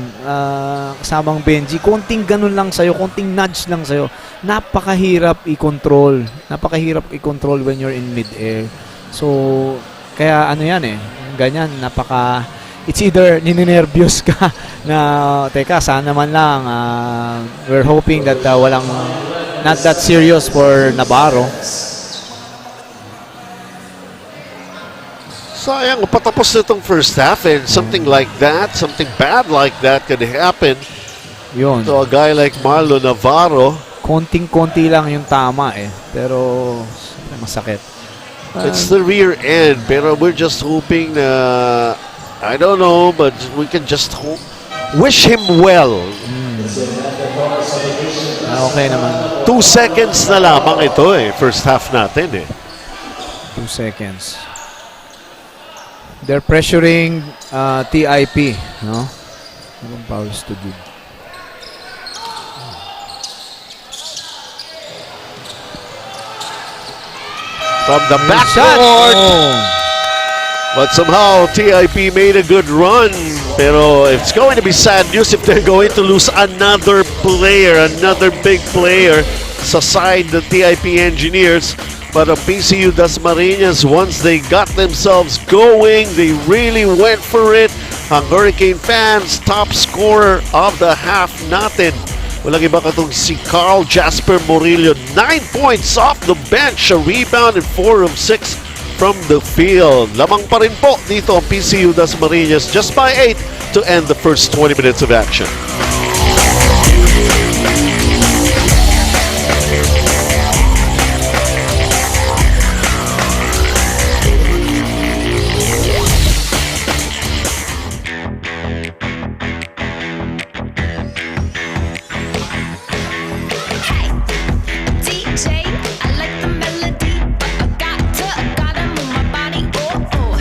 kasamang Benji, konting ganun lang sa'yo, konting nudge lang sa'yo, napakahirap i-control. Napakahirap i-control when you're in mid-air. So, kaya ano yan eh, ganyan, it's either nininervyos ka na, teka, sana man lang, we're hoping that walang, not that serious for Navarro. Sayang, patapos na itong first half and something like that, something bad like that could happen Yun. to a guy like Marlon Navarro. Konting-konti lang yung tama eh. Pero masakit. It's the rear end, pero we're just hoping na, I don't know, but we can just wish him well. Okay naman. 2 seconds na lamang ito eh, first half natin eh. 2 seconds. They're pressuring TIP, no? Anong fouls to give? From the backcourt. Oh. But somehow TIP made a good run. Pero it's going to be sad news if they're going to lose another player, another big player sa side ng TIP Engineers. But the PCU Dasmariñas, once they got themselves going, they really went for it. Ang Hurricane Fans, top scorer of the half natin. Walang iba katong si Carl Jasper Murillo. 9 points off the bench, a rebound and 4 of 6 from the field. Lamang pa rin po dito ang PCU Dasmariñas just by 8 to end the first 20 minutes of action. DJ, I like the melody, but I gotta move my body. Oh, oh,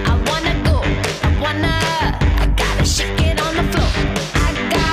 I wanna go, I gotta shake it on the floor. I got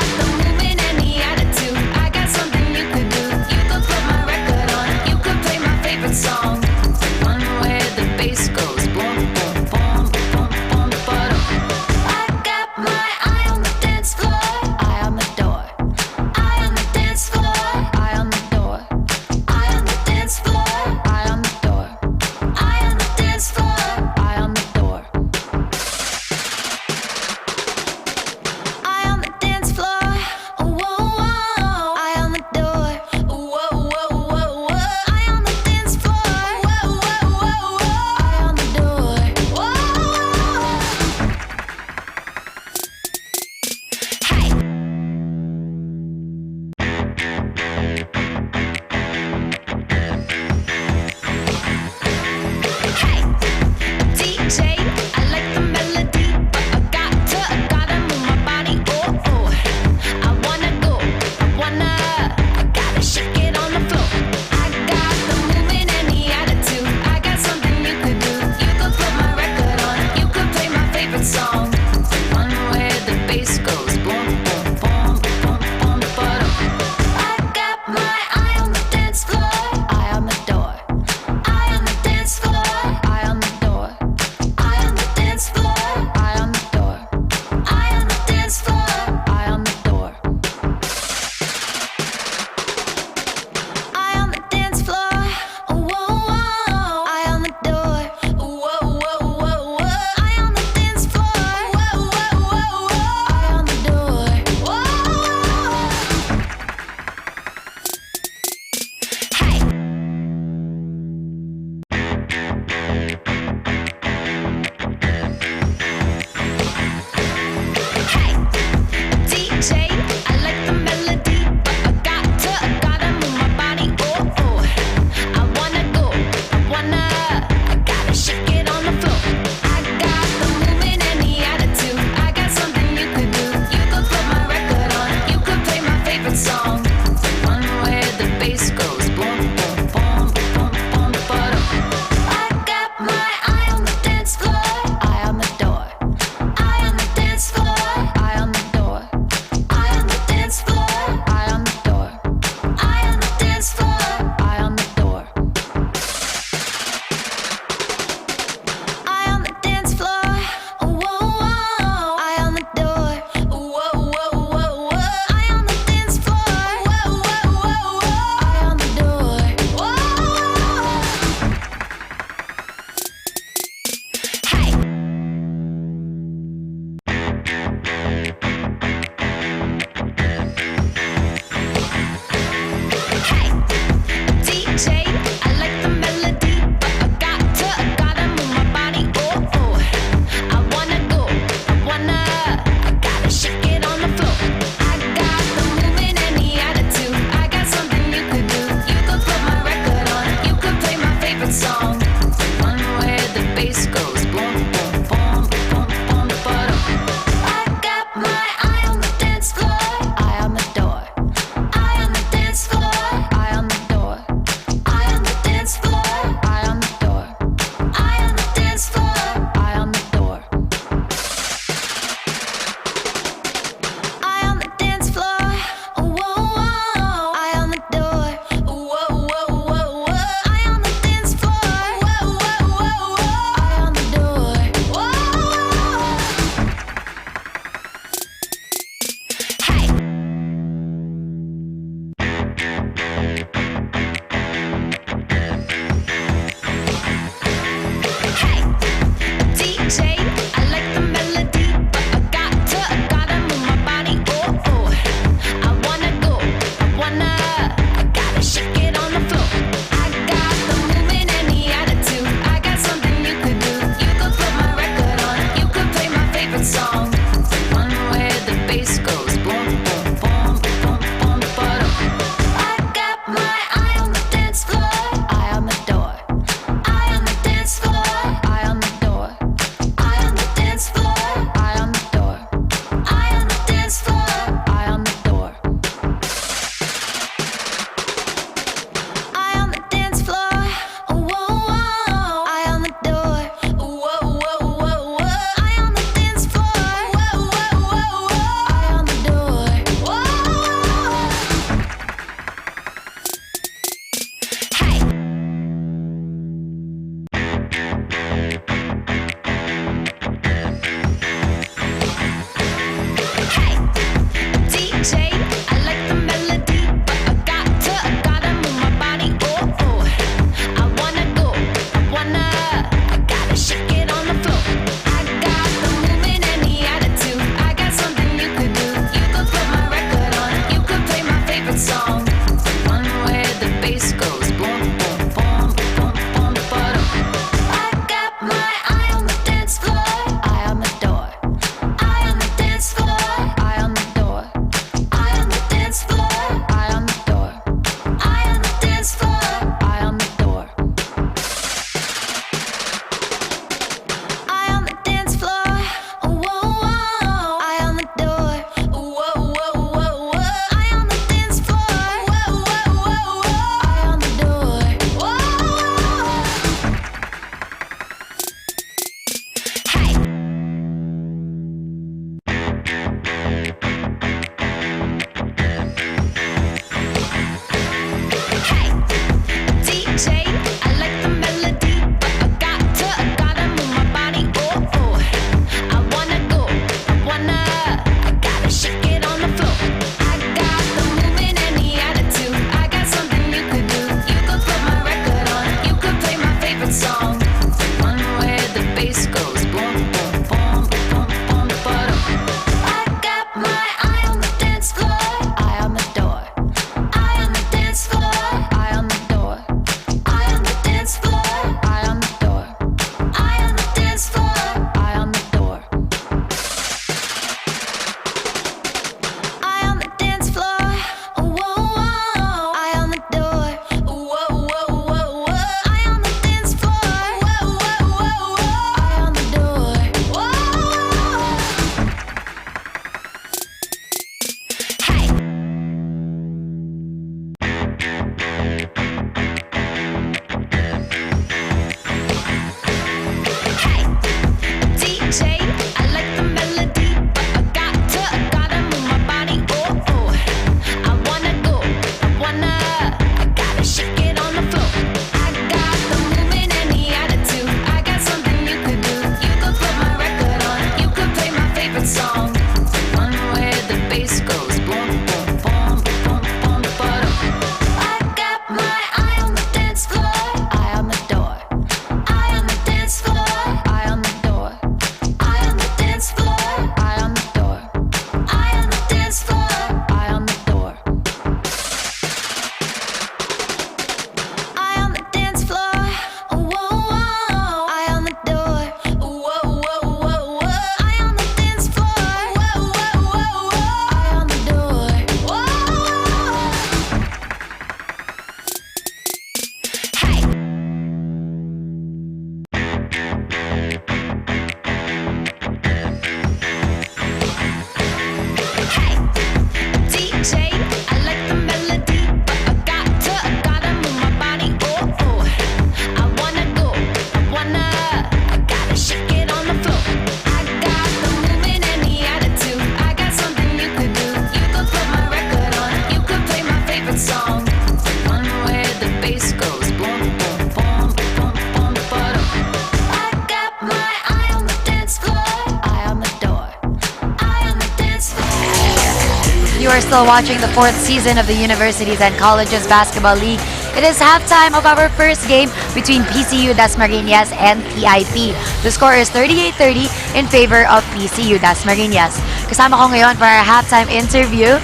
still watching the 4th season of the Universities and Colleges Basketball League. It is halftime of our first game between PCU Dasmariñas and TIP. The score is 38-30 in favor of PCU Dasmariñas. Kasama ko ngayon for our halftime interview,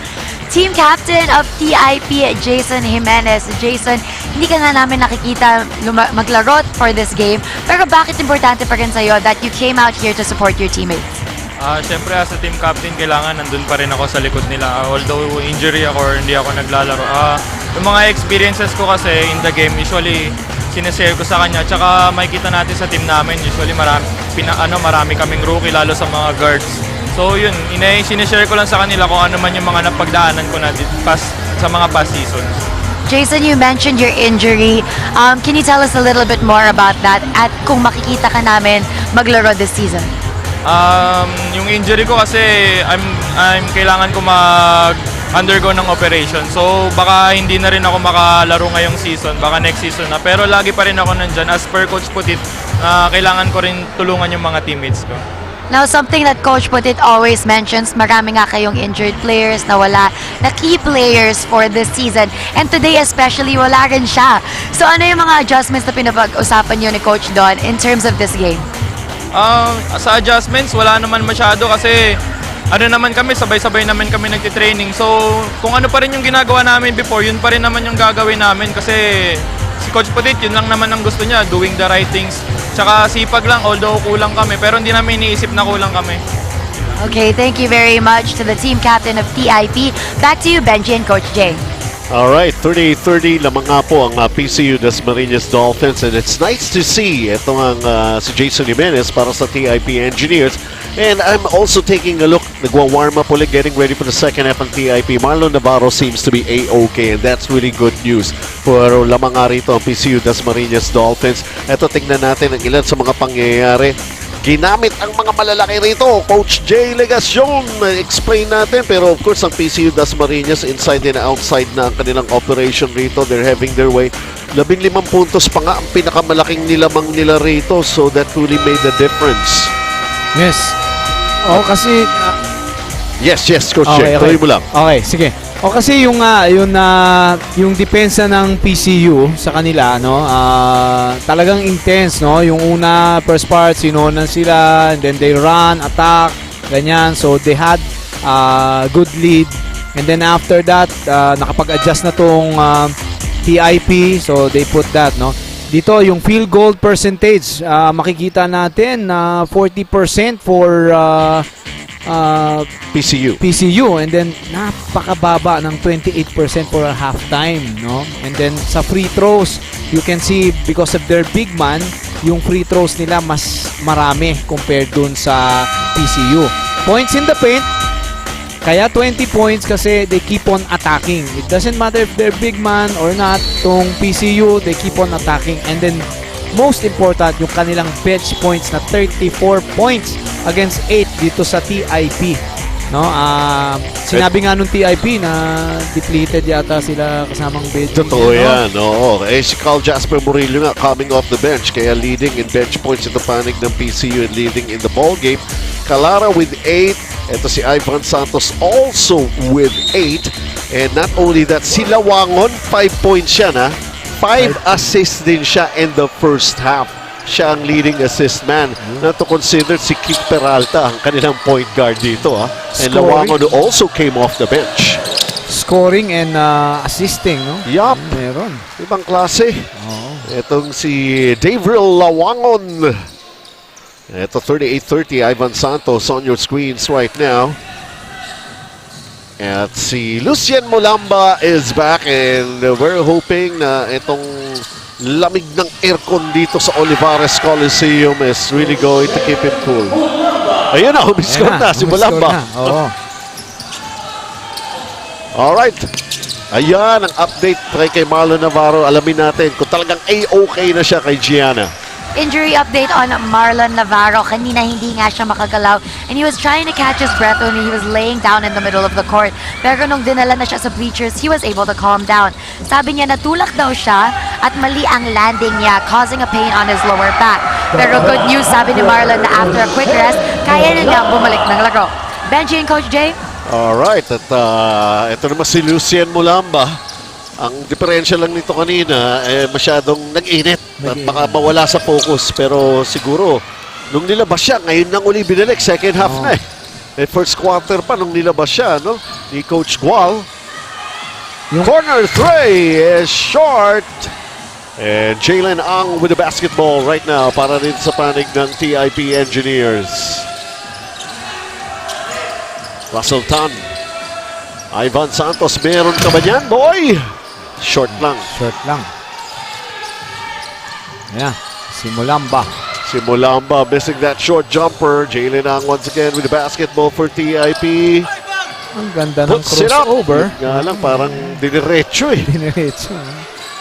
Team Captain of TIP, Jason Jimenez. Jason, hindi ka na namin nakikita maglaro for this game, pero bakit importante pa rin sa'yo that you came out here to support your teammates? Siyempre, as a team captain, kailangan nandun pa rin ako sa likod nila. Although injury ako or hindi ako naglalaro. Yung mga experiences ko kasi in the game, usually sinishare ko sa kanya. Tsaka makikita natin sa team namin, usually marami kaming rookie, lalo sa mga guards. So yun, sinishare ko lang sa kanila kung ano man yung mga napagdaanan ko na sa mga past seasons. Jason, you mentioned your injury. Can you tell us a little bit more about that at kung makikita ka namin maglaro this season? Yung injury ko kasi I'm kailangan ko undergo ng operation. So baka hindi na rin ako makalaro ngayong season, baka next season na. Pero lagi pa rin ako nandyan as per Coach Putit, kailangan ko rin tulungan yung mga teammates ko. Now, something that Coach Putit always mentions, marami nga kayong injured players na wala, na key players for this season. And today especially, wala rin siya. So ano yung mga adjustments na pinapag-usapan niyo ni Coach Don in terms of this game? Sa adjustments, wala naman masyado kasi naman kami, sabay-sabay naman kami nagtitraining. So, kung ano pa rin yung ginagawa namin before, yun pa rin naman yung gagawin namin kasi si Coach Putit, yun lang naman ang gusto niya, doing the right things. Tsaka sipag lang, although kulang kami, pero hindi namin iniisip na kulang kami. Okay, thank you very much to the team captain of TIP. Back to you, Benji and Coach Jay. Alright, 38-30 lamang nga po ang PCU Dasmariñas Dolphins, and it's nice to see ito ang si Jason Jimenez para sa TIP Engineers. And I'm also taking a look, nagwa-warm up ulit, getting ready for the second half ng TIP. Marlon Navarro seems to be A-OK, and that's really good news for lamang nga rito ang PCU Dasmariñas Dolphins. Ito, tingnan natin ang ilan sa mga pangyayari. Ginamit ang mga malalaki rito. Coach Jay Legacion, explain natin. Pero of course, ang PCU Dasmariñas inside and outside na ang kanilang operation rito. They're having their way. 15 puntos pa nga ang pinakamalaking nilamang nila rito. So that really made the difference. Yes. Kasi Yes, Coach Jay. Tuloy mo lang. Okay, sige. Kasi yung depensa ng PCU sa kanila, no, talagang intense, no. Yung una, first part, sinunan sila, and then they run, attack, ganyan. So they had good lead, and then after that, nakapag-adjust na tong TIP, so they put that, no. Dito, yung field goal percentage, makikita natin na 40% for PCU, and then napakababa ng 28% for a halftime, no? And then sa free throws, you can see because of their big man, yung free throws nila mas marami compared dun sa PCU. Points in the paint, kaya 20 points kasi they keep on attacking. It doesn't matter if they're big man or not, tong PCU, they keep on attacking. And then most important, yung kanilang bench points na 34 points against 8 dito sa TIP. No, sinabi nga nung TIP na depleted yata sila kasamang bench. Totoo yan, oo. Si Carl Jasper Murillo nga coming off the bench, kaya leading in bench points in the panig ng PCU and leading in the ball game. Calara with 8. Ito si Ivan Santos also with 8. And not only that, si Lawangon, 5 points siya na. 5 assists din siya in the first half. Siya ang leading assist man. Not to consider si Keith Peralta, ang kanilang point guard dito. And Lawangon also came off the bench. Scoring and assisting, no? Yup. Meron. Ibang klase. Itong si Davril Lawangon. Ito 38-30, Ivan Santos on your screens right now. At si Lucien Molamba is back, and we're hoping na itong lamig ng aircon dito sa Olivares Coliseum is really going to keep him cool. Ayun na, humiscore na si Molamba. Alright. Ayan ang update kay Marlon Navarro. Alamin natin kung talagang A-OK na siya kay Gianna. Injury update on Marlon Navarro. Kanina hindi nga siya makagalaw and he was trying to catch his breath when he was laying down in the middle of the court. Pero nung dinala na siya sa bleachers, he was able to calm down. Sabi niya natulak daw siya at mali ang landing niya, causing a pain on his lower back. Pero good news, sabi ni Marlon, na after a quick rest, kaya na niya bumalik ng laro. Benji and Coach Jay? Alright, at ito naman si Lucien Mulamba. Ang diferensya lang nito kanina, masyadong nag-init at baka mawala sa focus. Pero siguro, nung nilabas siya, ngayon nang uli binalik, second half na eh. First quarter pa nung nilabas siya, no? Ni Coach Gual. Corner three is short. And Jalen Ang with the basketball right now para rin sa panig ng TIP Engineers. Russell Tan. Ivan Santos, meron ka ba niyan, boy? Short lang. Short lang. Yeah, si Mulamba. Si Mulamba missing that short jumper. Jalen Ang once again with the basketball for TIP. Ang ganda ng Puts it up. crossover. Nga lang, parang diniretso eh. Diniretso.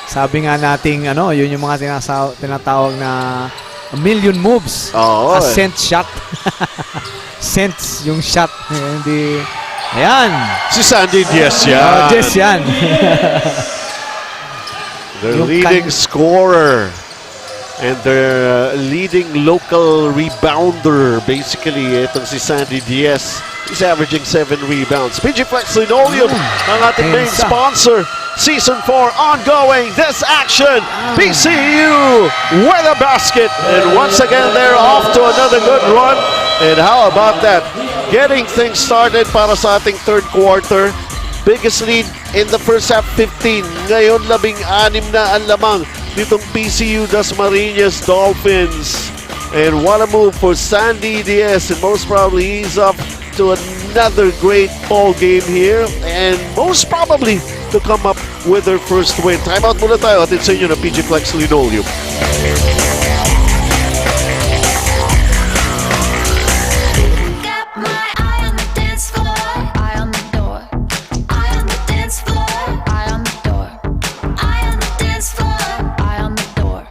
Sabi nga nating, yun yung mga tinatawag na a million moves. Oo. A cent shot. Cents yung shot. Hindi. Ayan. Si Sandy Diaz yan. Yes, yan. The Yung leading scorer. And their leading local rebounder, basically, itong si Sandy Diaz. He's averaging 7 rebounds. PG Flex Linoleum, ang ating main sponsor. Season 4 ongoing. This action, PCU with a basket. And once again, they're off to another good run. And how about that? Getting things started para sa ating third quarter. Biggest lead in the first half, 15. Ngayon, 16 na ang lamang nitong PCU Dasmariñas Dolphins. And what a move for Sandy Diaz. And most probably he's up to another great ball game here. And most probably to come up with their first win. Timeout muna tayo. Atin sa inyo ng PG Flex Linoleum. Got my eye on the dance floor, eye on the door. Eye on the dance floor, eye on the door. Eye on the dance floor, eye on the door.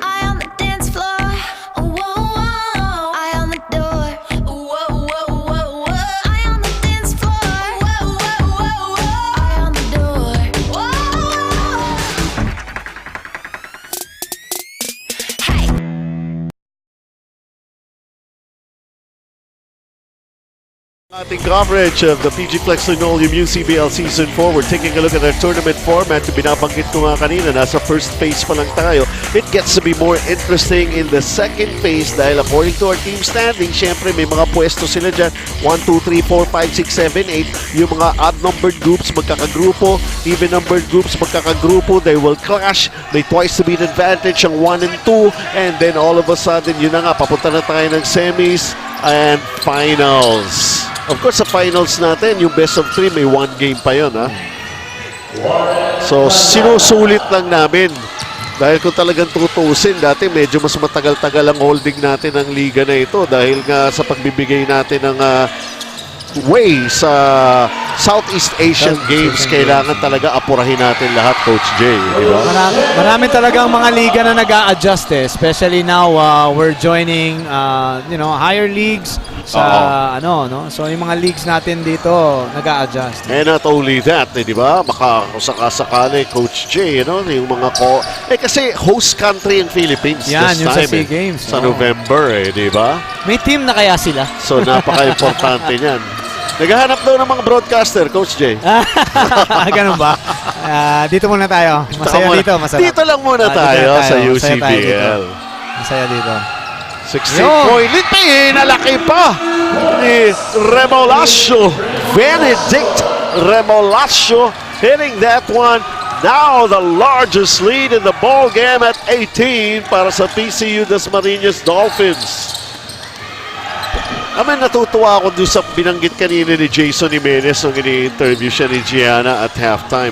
Eye on the dance floor, whoa, whoa. Eye on the door, whoa, whoa, whoa, whoa. Eye on the dance floor, whoa, whoa, whoa, whoa. Eye on the door, whoa. Hey. Ating coverage of the PG Flex Linoleum UCBL Season 4. We're taking a look at our tournament format. Binabanggit ko nga kanina, nasa first phase pa lang tayo. It gets to be more interesting in the second phase dahil according to our team standing, syempre may mga pwesto sila dyan. 1, 2, 3, 4, 5, 6, 7, 8. Yung mga odd-numbered groups magkakagrupo, even-numbered groups magkakagrupo. They will clash. May twice to beat advantage ang 1 and 2. And then all of a sudden, yun na nga, papunta na tayo ng semis and finals. Of course, sa finals natin, yung best of 3, may 1 game pa yun, ha? So, sinusulit lang namin. Dahil kung talagang tutusin, dati medyo mas matagal-tagal ang holding natin ng liga na ito dahil nga sa pagbibigay natin ng way sa Southeast Asian Games, kailangan talaga apurahin natin lahat, Coach Jay. Di ba? Marami talagang mga liga na nag-a-adjust eh. Especially now, we're joining, higher leagues sa, So, yung mga leagues natin dito, nag-a-adjust. And not only that, di ba? Baka kung sakasakali, Coach Jay, yung mga kasi host country ang Philippines Yan, this yung time. sa SEA Games. Sa November, di ba? May team na kaya sila? So, napaka-importante niyan. Naghahanap daw ng mga broadcaster, Coach Jay. Ganun ba? Dito muna tayo. Masaya dito, masarap. Dito lang muna tayo sa Masaya tayo dito. UCBL. Masaya dito. 16-point lead. Pinalaki pa ni Remolacio. Benedict Remolacio hitting that one. Now the largest lead in the ball game at 18 para sa PCU Dasmariñas Dolphins. Natutuwa ako doon sa binanggit kanina ni Jason Jimenez nung ini-interview siya ni Gianna at halftime,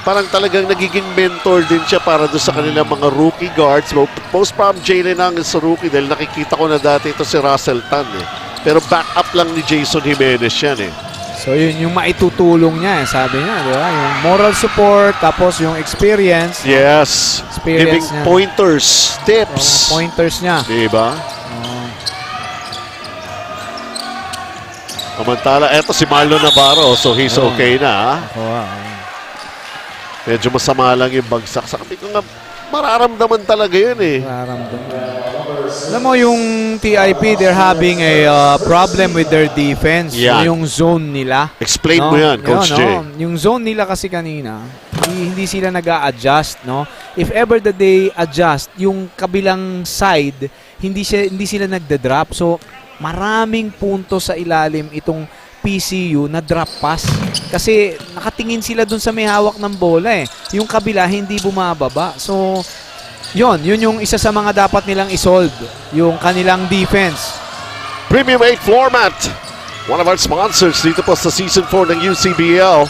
Parang talagang nagiging mentor din siya para doon sa kanilang mga rookie guards. Most probably Jalen Ang is a rookie dahil nakikita ko na dati ito si Russell Tan, Pero backup lang ni Jason Jimenez yan, So yun yung maitutulong niya, sabi niya, di ba? Yung moral support, tapos yung experience. Yes. Experience Giving niya. pointers, tips. Pointers niya. Di ba? Samantala, eto si Marlon Navarro, so he's okay na. Medyo masama lang yung bagsak. Sabi ko nga, mararamdaman talaga yun Mararamdaman. Alam mo yung TIP, they're having a problem with their defense. Yan. Yung zone nila. Explain mo yan, Coach Yun, J. Yung zone nila kasi kanina, hindi sila nag-a-adjust, no? If ever that they adjust, yung kabilang side, hindi sila nagda-drop. So, maraming punto sa ilalim itong PCU na drop pass. Kasi nakatingin sila dun sa may hawak ng bola eh. Yung kabila hindi bumababa. So, yun yung isa sa mga dapat nilang isolve. Yung kanilang defense. Premium 8 Floor Mat. One of our sponsors dito po sa Season 4 ng UCBL.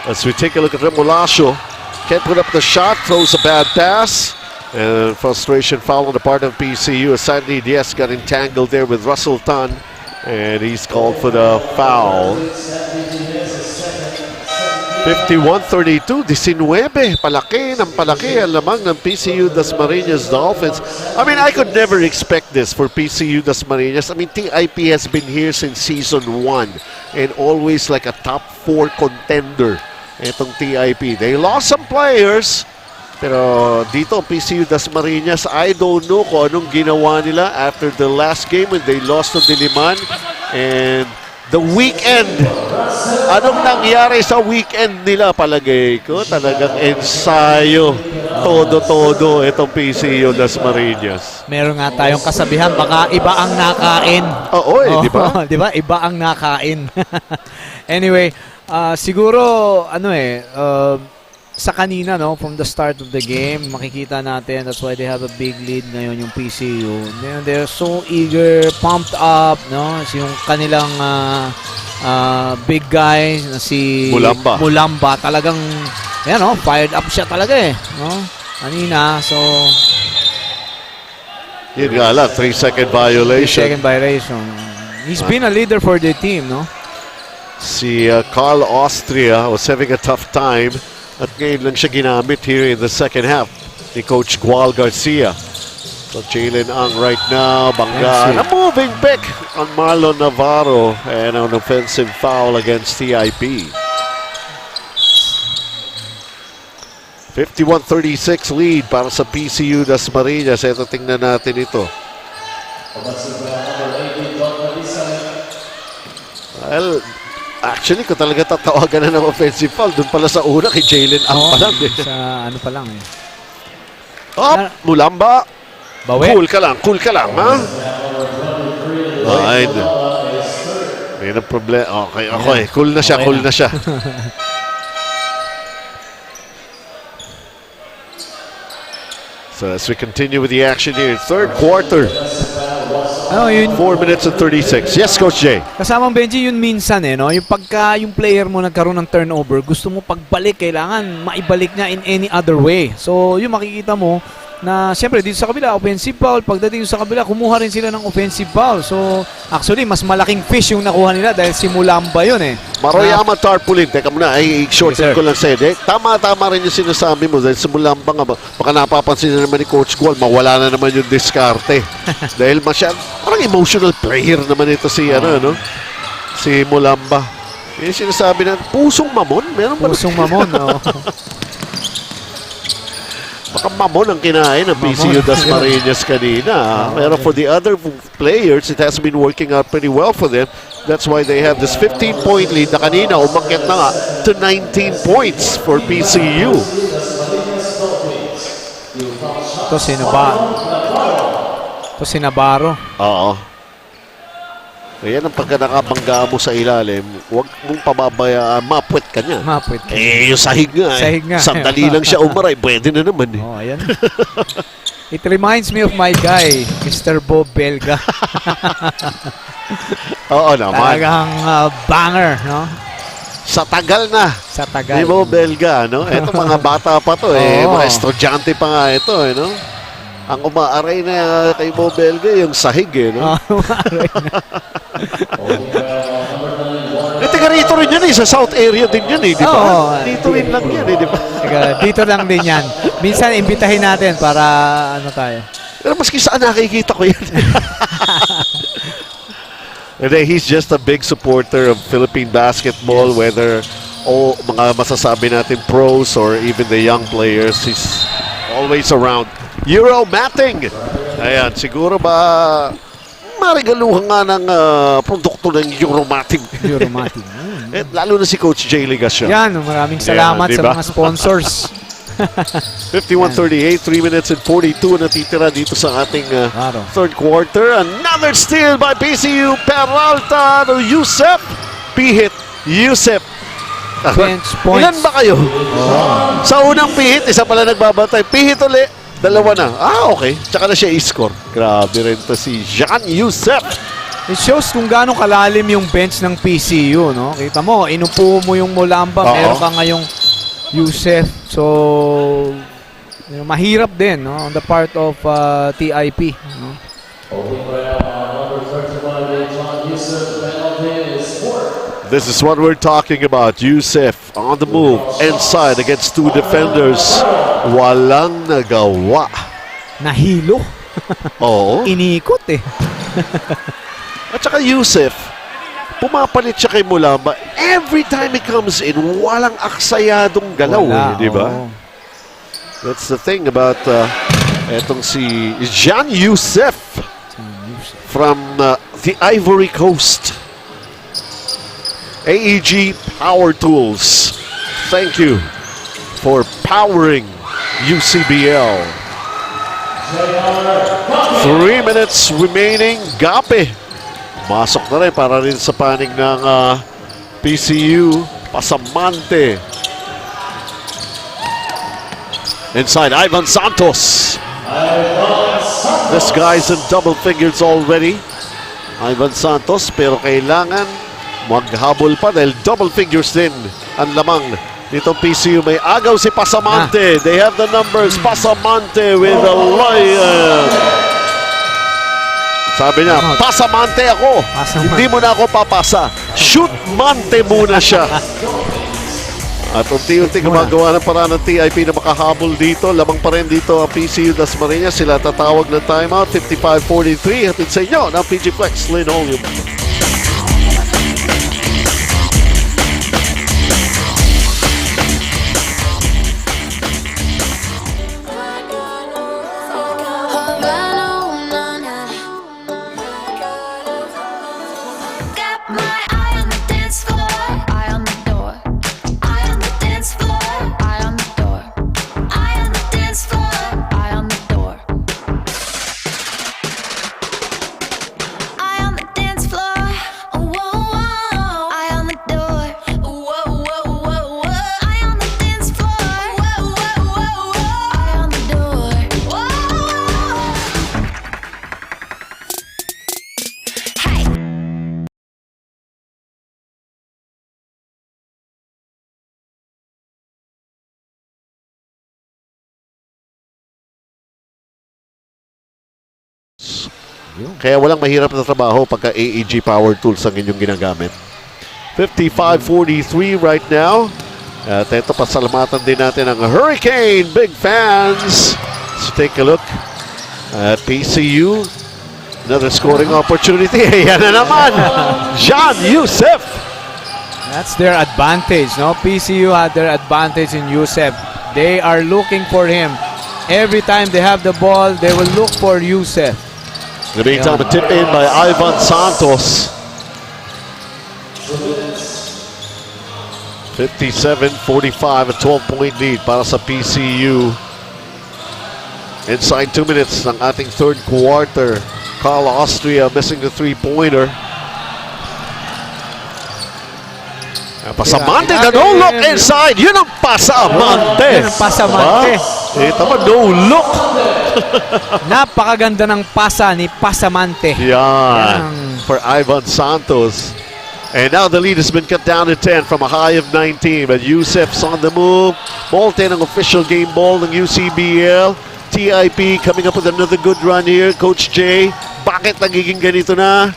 As we take a look at Remolacio. Can't put up the shot, throws a bad pass. And frustration foul on the part of PCU. Sandy Diaz got entangled there with Russell Tan. And he's called for the foul. 51-32, 19. Palaki ng palaki ang lamang ng PCU Dasmariñas Dolphins. I mean, I could never expect this for PCU Dasmariñas. I mean, TIP has been here since Season 1 and always like a top 4 contender. Itong TIP. They lost some players, pero dito PCU Dasmariñas, I don't know kung anong ginawa nila after the last game when they lost to Diliman. And the weekend, anong nangyari sa weekend nila palagay ko? Talagang ensayo. Todo-todo itong PCU Dasmariñas. Meron nga tayong kasabihan, baka iba ang nakain. Oo, di ba? Di ba? Iba ang nakain. Anyway, siguro, sa kanina, no, from the start of the game, makikita natin, that's why they have a big lead ngayon yung PCU. They're so eager, pumped up, no? Yung kanilang big guy na si Mulamba. Talagang, no, fired up siya talaga eh, no? Kanina, so Yun nga lang, 3-second violation. second violation. He's been a leader for the team, no? Si Carl Austria was having a tough time. At ngayon lang siya ginamit here in the second half ni Coach Gual Garcia. So Jalen Ang right now, Bangga, a moving pick on Marlon Navarro and an offensive foul against TIP. 51-36 lead para sa PCU Dasmariñas. Ito, tingnan natin ito. Well, actually, kung talaga tatawagan na ng offensive foul, dun pala sa una kay Jalen Ang pa lang. Sa ano pa lang eh. Mulamba. Bawi. Cool ka lang, ha? Ay, may na problema. Okay. Cool na siya. So as we continue with the action here, third quarter. 4 minutes and 36. Yes, Coach J. Kasamang Benji, yun minsan no? Yung pagka yung player mo nagkaroon ng turnover, gusto mo pagbalik, kailangan maibalik niya in any other way. So, yung makikita mo na siyempre dito sa kabila, offensive foul. Pagdating sa kabila, kumuha rin sila ng offensive foul. So, actually, mas malaking fish yung nakuha nila dahil si Mulamba yun eh. Maroyama Tarpaulin. Teka muna, shorten ko lang sa'yo. Tama rin yung sinasabi mo dahil si Mulamba nga, baka napapansin na naman ni Coach Gual, mawala na naman yung diskarte. Dahil parang emotional player naman ito si, si Mulamba. Yung sinasabi na, pusong mamon? Meron ba? Pusong mamon, no? Baka mamon ang kinain ng PCU Dasmariñas kanina. Pero for the other players, it has been working out pretty well for them. That's why they have this 15-point lead na kanina umakyat na nga to 19 points for PCU. Ito si Navarro. Oo. Ayan ang pagka nakabangga mo sa ilalim, huwag mong pababayaan, mapwet ka niya. Mapwet ka. Yung sahig nga. Sahig nga. Sandali lang siya umaray, pwede na naman eh. Oh, ayan. It reminds me of my guy, Mr. Bob Belga. Oo naman. Talagang banger, no? Sa tagal na. Sa tagal. Di mo Belga, no? Ito mga bata pa to eh. Mga estudyante pa nga ito eh, no? Ang umaaray na kay Mo Belga, yung sahig eh, no? Umaaray na. Taga rito rin yan eh, sa South area din yan eh, di ba? Dito rin lang yan eh, di ba? Dito lang din yan. Minsan, imbitahin natin para ano tayo. Pero maski saan nakikita ko yan. And he's just a big supporter of Philippine basketball, whether mga masasabi natin pros or even the young players. He's always around. Euro Matting Ayan, siguro ba marigaluhan nga ng produkto ng Euromatic. Euromatic. Eh, lalo na si Coach Jay Ligasyon. Yan, maraming salamat Yan, sa diba? mga sponsors. 51-38, 3 minutes and 42 natitira dito sa ating Claro. third quarter. Another steal by PCU. Peralta to Yusef. Pihit. Yusef. Bench points. Ilan ba kayo? Sa unang pihit, isa pala nagbabantay. Pihit uli, dalawa na. Okay. Tsaka na siya i-score. Grabe rin to si Jean Yusef. It shows kung gaano kalalim yung bench ng PCU, no? Kita mo, inupo mo yung Mulamba, Oo. meron ka ngayong Yusef. So, mahirap din, no? On the part of TIP, no? This is what we're talking about. Yusef on the move. Inside against two defenders. Walang nagawa. Nahilo. Oo. Inikot eh. At saka Yusef, pumapalit siya kay Mulamba. Every time he comes in, walang aksayadong galaw, Wala, di ba? oo. That's the thing about etong si Jean Yusef from the Ivory Coast. AEG Power Tools. Thank you for powering UCBL. 3 minutes remaining. Gape. Masok na rin para rin sa panig ng PCU. Pasamante. Inside, Ivan Santos. This guy's in double figures already. Ivan Santos, pero kailangan maghabol pa dahil double figures din ang lamang nitong PCU. May agaw si Pasamante. They have the numbers. Pasamante with a lion. Sabi niya, Pasamante ako. Pasamante. Hindi mo na ako papasa. Shoot Mante muna siya. At unti-unti gumagawa ng paraan ng TIP na makahabol dito. Lamang pa rin dito ang PCU Dasmariñas. Sila tatawag ng timeout. 55-43. Hatid sa inyo ng PG Flex Linoleum. Got my eye on the dance floor, eye on the door. Eye on the dance floor, eye on the door. Eye on the dance floor, eye on the door. Eye on the dance floor, whoa, whoa. Eye on the door, whoa, whoa, whoa, whoa. Eye on the dance floor, whoa, whoa, whoa, whoa. Eye on the door, whoa. Hey. Kaya walang mahirap na trabaho pagka AEG Power Tools ang inyong ginagamit. 55-43 right now. At ito, pasalamatan din natin ang Hurricane Big Fans. Let's take a look at PCU. Another scoring opportunity. Ayan na naman. Jean Yusef. That's their advantage, no? PCU had their advantage in Yusef. They are looking for him. Every time they have the ball, they will look for Yusef. In the meantime, a tip in by Ivan Santos. 57-45, a 12-point lead para sa PCU. Inside 2 minutes ng ating third quarter. Carl Austria missing the three-pointer. Pasamante na no look inside. Yun ang Pasamante. Yun ang Pasamante. Ito mo, no look. Napakaganda ng pasa ni Pasamante. Yan. For Ivan Santos. And now the lead has been cut down to 10 from a high of 19. But Yusef's on the move. Ball 10 ang official game ball ng UCBL. TIP coming up with another good run here. Coach J, bakit nagiging ganito na?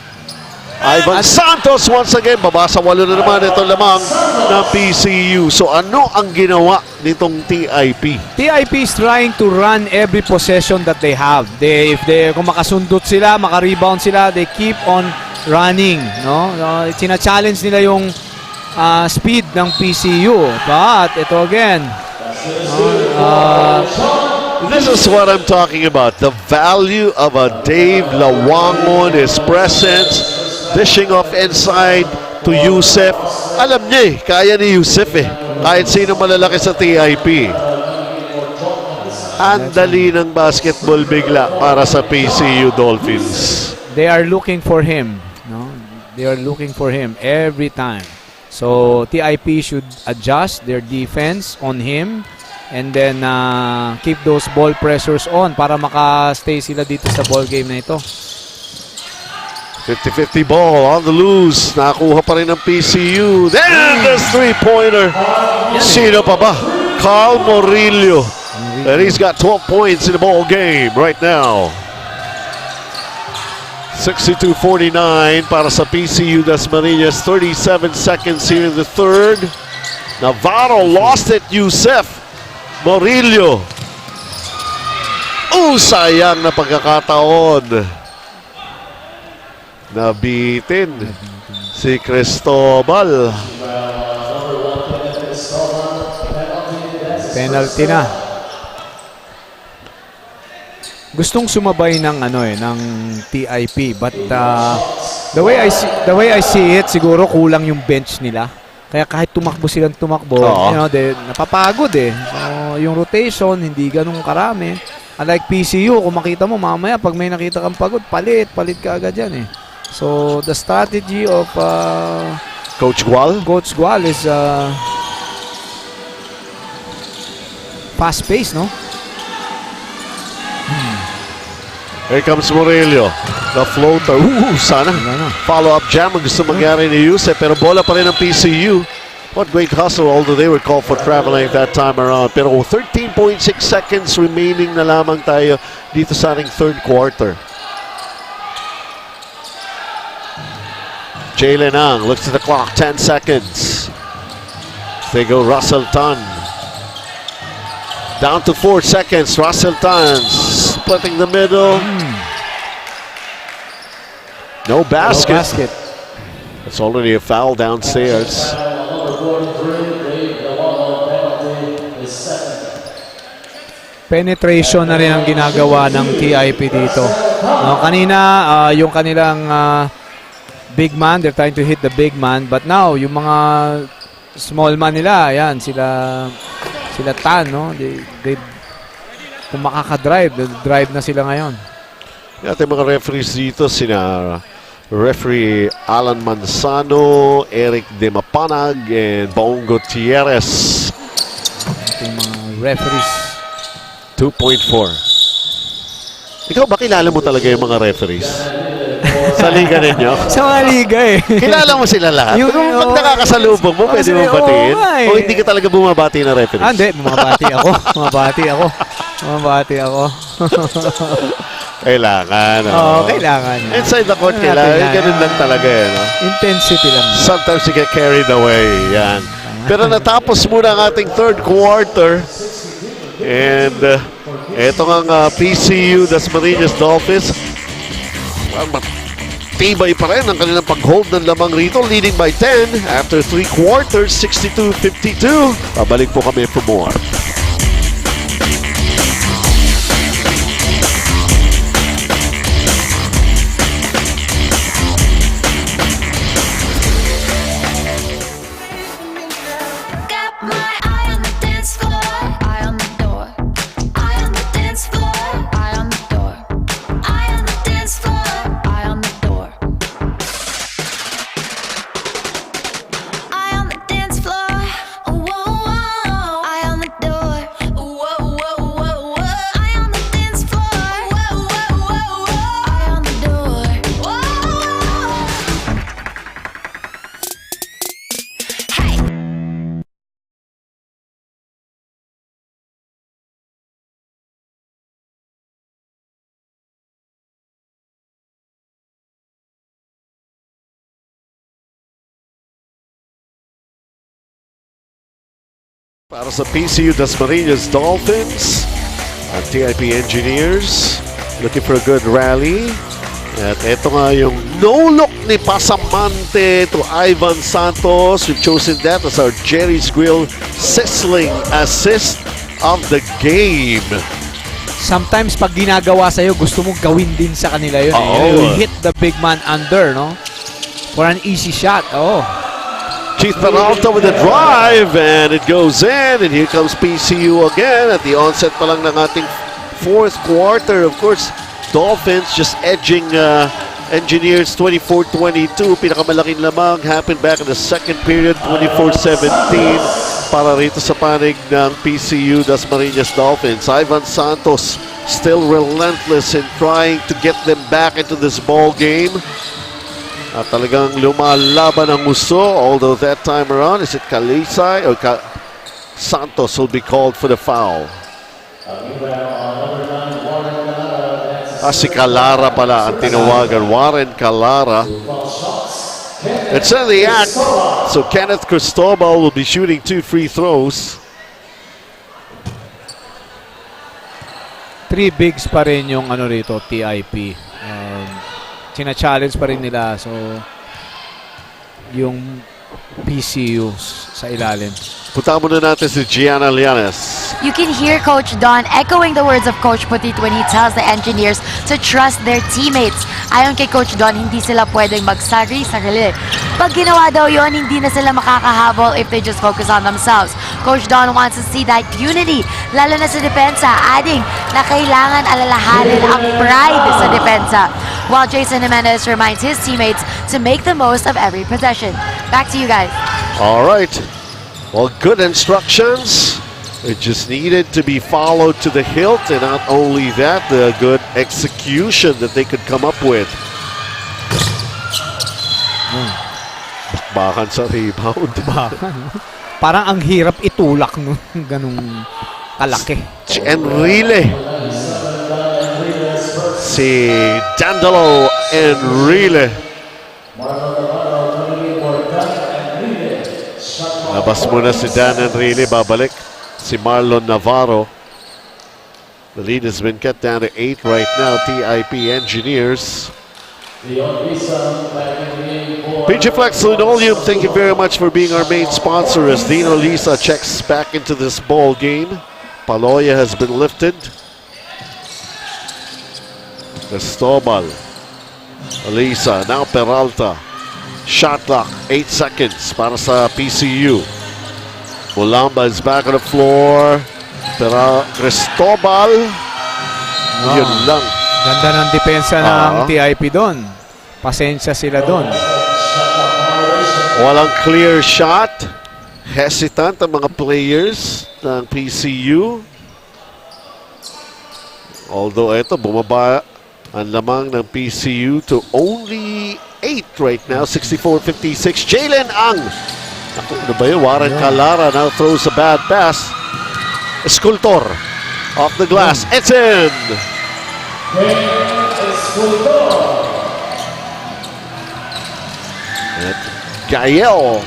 Ivan Santos once again. Babasa 8 na naman ito lamang ng PCU. So ano ang ginawa nitong TIP? TIP is trying to run every possession that they have. Kung makasundot sila, makarebound sila, they keep on running, no? China-challenge nila yung speed ng PCU. But ito again, This is what I'm talking about. The value of a Dave Lawangon, his presence, dishing off inside to Yusef. Alam niya eh, kaya ni Yusef eh. Kahit sino malalaki sa TIP. Ang dali ng basketball bigla para sa PCU Dolphins. They are looking for him. No? They are looking for him every time. So TIP should adjust their defense on him and then keep those ball pressures on para maka-stay sila dito sa ball game na ito. 50-50 ball on the loose. Nakuha pa rin ng PCU. Then the three-pointer. Sino pa ba? Carl Morillo. And he's got 12 points in the ball game right now. 62-49 para sa PCU Dasmariñas. 37 seconds here in the third. Navarro lost it. Yusef Morillo. Sayang na pagkakataon. Nabitin si Cristobal. Penalty na. Gustong sumabay ng ng TIP but the way I see it, siguro kulang yung bench nila. Kaya kahit tumakbo silang tumakbo, napapagod eh. So, yung rotation hindi ganun karami. Unlike PCU, kung makita mo mamaya pag may nakita kang pagod, palit ka agad yan eh. So the strategy of Coach Gual is fast pace, no? Here comes Morillo. The floater. Sana. Follow-up jam ang gusto mangyari ni Yusef. Pero bola pa rin ang PCU. What great hustle, although they were called for traveling that time around. Pero 13.6 seconds remaining na lamang tayo dito sa ating third quarter. Jalen Ang looks at the clock. 10 seconds. They go Russell Tan. Down to 4 seconds. Russell Tan splitting the middle. No basket. It's already a foul downstairs. Penetration na rin ang ginagawa ng TIP dito. Kanina, yung kanilang big man, they're trying to hit the big man. But now, yung mga small man nila, ayan, sila Tan, no? They kung makaka-drive, drive na sila ngayon. Ating mga referees dito, sina referee Alan Manzano, Eric De Mapanag, and Bong Gutierrez. Ating mga referees. 2.4. Ikaw ba kilala mo talaga yung mga referees? Sa liga ninyo? Sa mga liga eh. Kilala mo sila lahat? Yung pag nakakasalubong mo, pwede mo batiin? O hindi ka talaga bumabati na referees? Hindi, bumabati ako. Bumabati ako. Kailangan. Oo, kailangan. Inside the court, kailangan. Ganun lang talaga eh. No? Intensity lang. Sometimes you get carried away. Yan. Pero natapos muna ang ating third quarter. And eto nga PCU Dasmariñas Dolphins. Tibay pa rin ang kanilang pag-hold ng lamang rito. Leading by 10 after 3 quarters, 62-52. Pabalik po kami for more. Got my eye on the dance floor, eye on the door. Eye on the dance floor, eye on the door. Eye on the dance floor, eye on the door. Eye on the dance floor, whoa, whoa. Eye on the door, whoa, whoa, whoa, whoa. Eye on the dance floor, whoa, whoa, whoa, whoa. Eye on the door, whoa. Hey. Para sa PCU Dasmariñas Dolphins at TIP Engineers, looking for a good rally. At ito nga yung no-look ni Pasamante to Ivan Santos. We've chosen that as our Jerry's Grill sizzling assist of the game. sometimes pag ginagawa sa'yo, gusto mong gawin din sa kanila yun. You hit the big man under, no? For an easy shot. Oh. Keith Peralta with a drive, and it goes in, and here comes PCU again at the onset pa lang ng ating fourth quarter. Of course, Dolphins just edging Engineers 24-22. Pinakamalaking lamang happened back in the second period, 24-17 para rito sa panig ng PCU Dasmariñas Dolphins. Ivan Santos still relentless in trying to get them back into this ball game. At talagang lumalaban ang Muso, although that time around, is it Kalisay or Santos will be called for the foul? Si Calara pala ang tinawagan, Warren Calara. It's in the act, so Kenneth Cristobal will be shooting 2 free throws. 3 bigs pa rin yung ano rito, TIP. China-challenge pa rin nila. So, yung PCU sa ilalim. Punta muna natin si Gianna Llanes. You can hear Coach Don echoing the words of Coach Putit when he tells the engineers to trust their teammates. Ayon kay Coach Don, hindi sila pwedeng magsari-sarili. Pag ginawa daw yon, hindi na sila makakahabol if they just focus on themselves. Coach Don wants to see that unity, lalo na sa depensa, adding na kailangan alalahanin ang pride sa depensa. While Jason Jimenez reminds his teammates to make the most of every possession. Back to you guys. All right. Well, good instructions. It just needed to be followed to the hilt, and not only that, the good execution that they could come up with. Bakbakan sa rebound. Parang ang hirap itulak nung ganung kalaki. Si Enrile. Si Dandalo Enrile. Labas muna si Dan Enrile, babalik si Marlon Navarro. The lead has been cut down to 8 right now, TIP Engineers. PG Flex Linoleum, thank you very much for being our main sponsor as Dino Lisa checks back into this ball game. Paloya has been lifted. Cristobal. Alisa, now Peralta. Shot clock, 8 seconds para sa PCU. Mulamba is back on the floor. Pero Cristobal, yun lang. Ganda ng depensa ng TIP doon. Pasensya sila doon. Walang clear shot. Hesitant ang mga players ng PCU. Although ito, bumaba ang lamang ng PCU to only 8 right now, 64-56. Jalen Ang. Ako, ano ba yun? Warren Calara now throws a bad pass. Escultor off the glass. It's in. And Gael,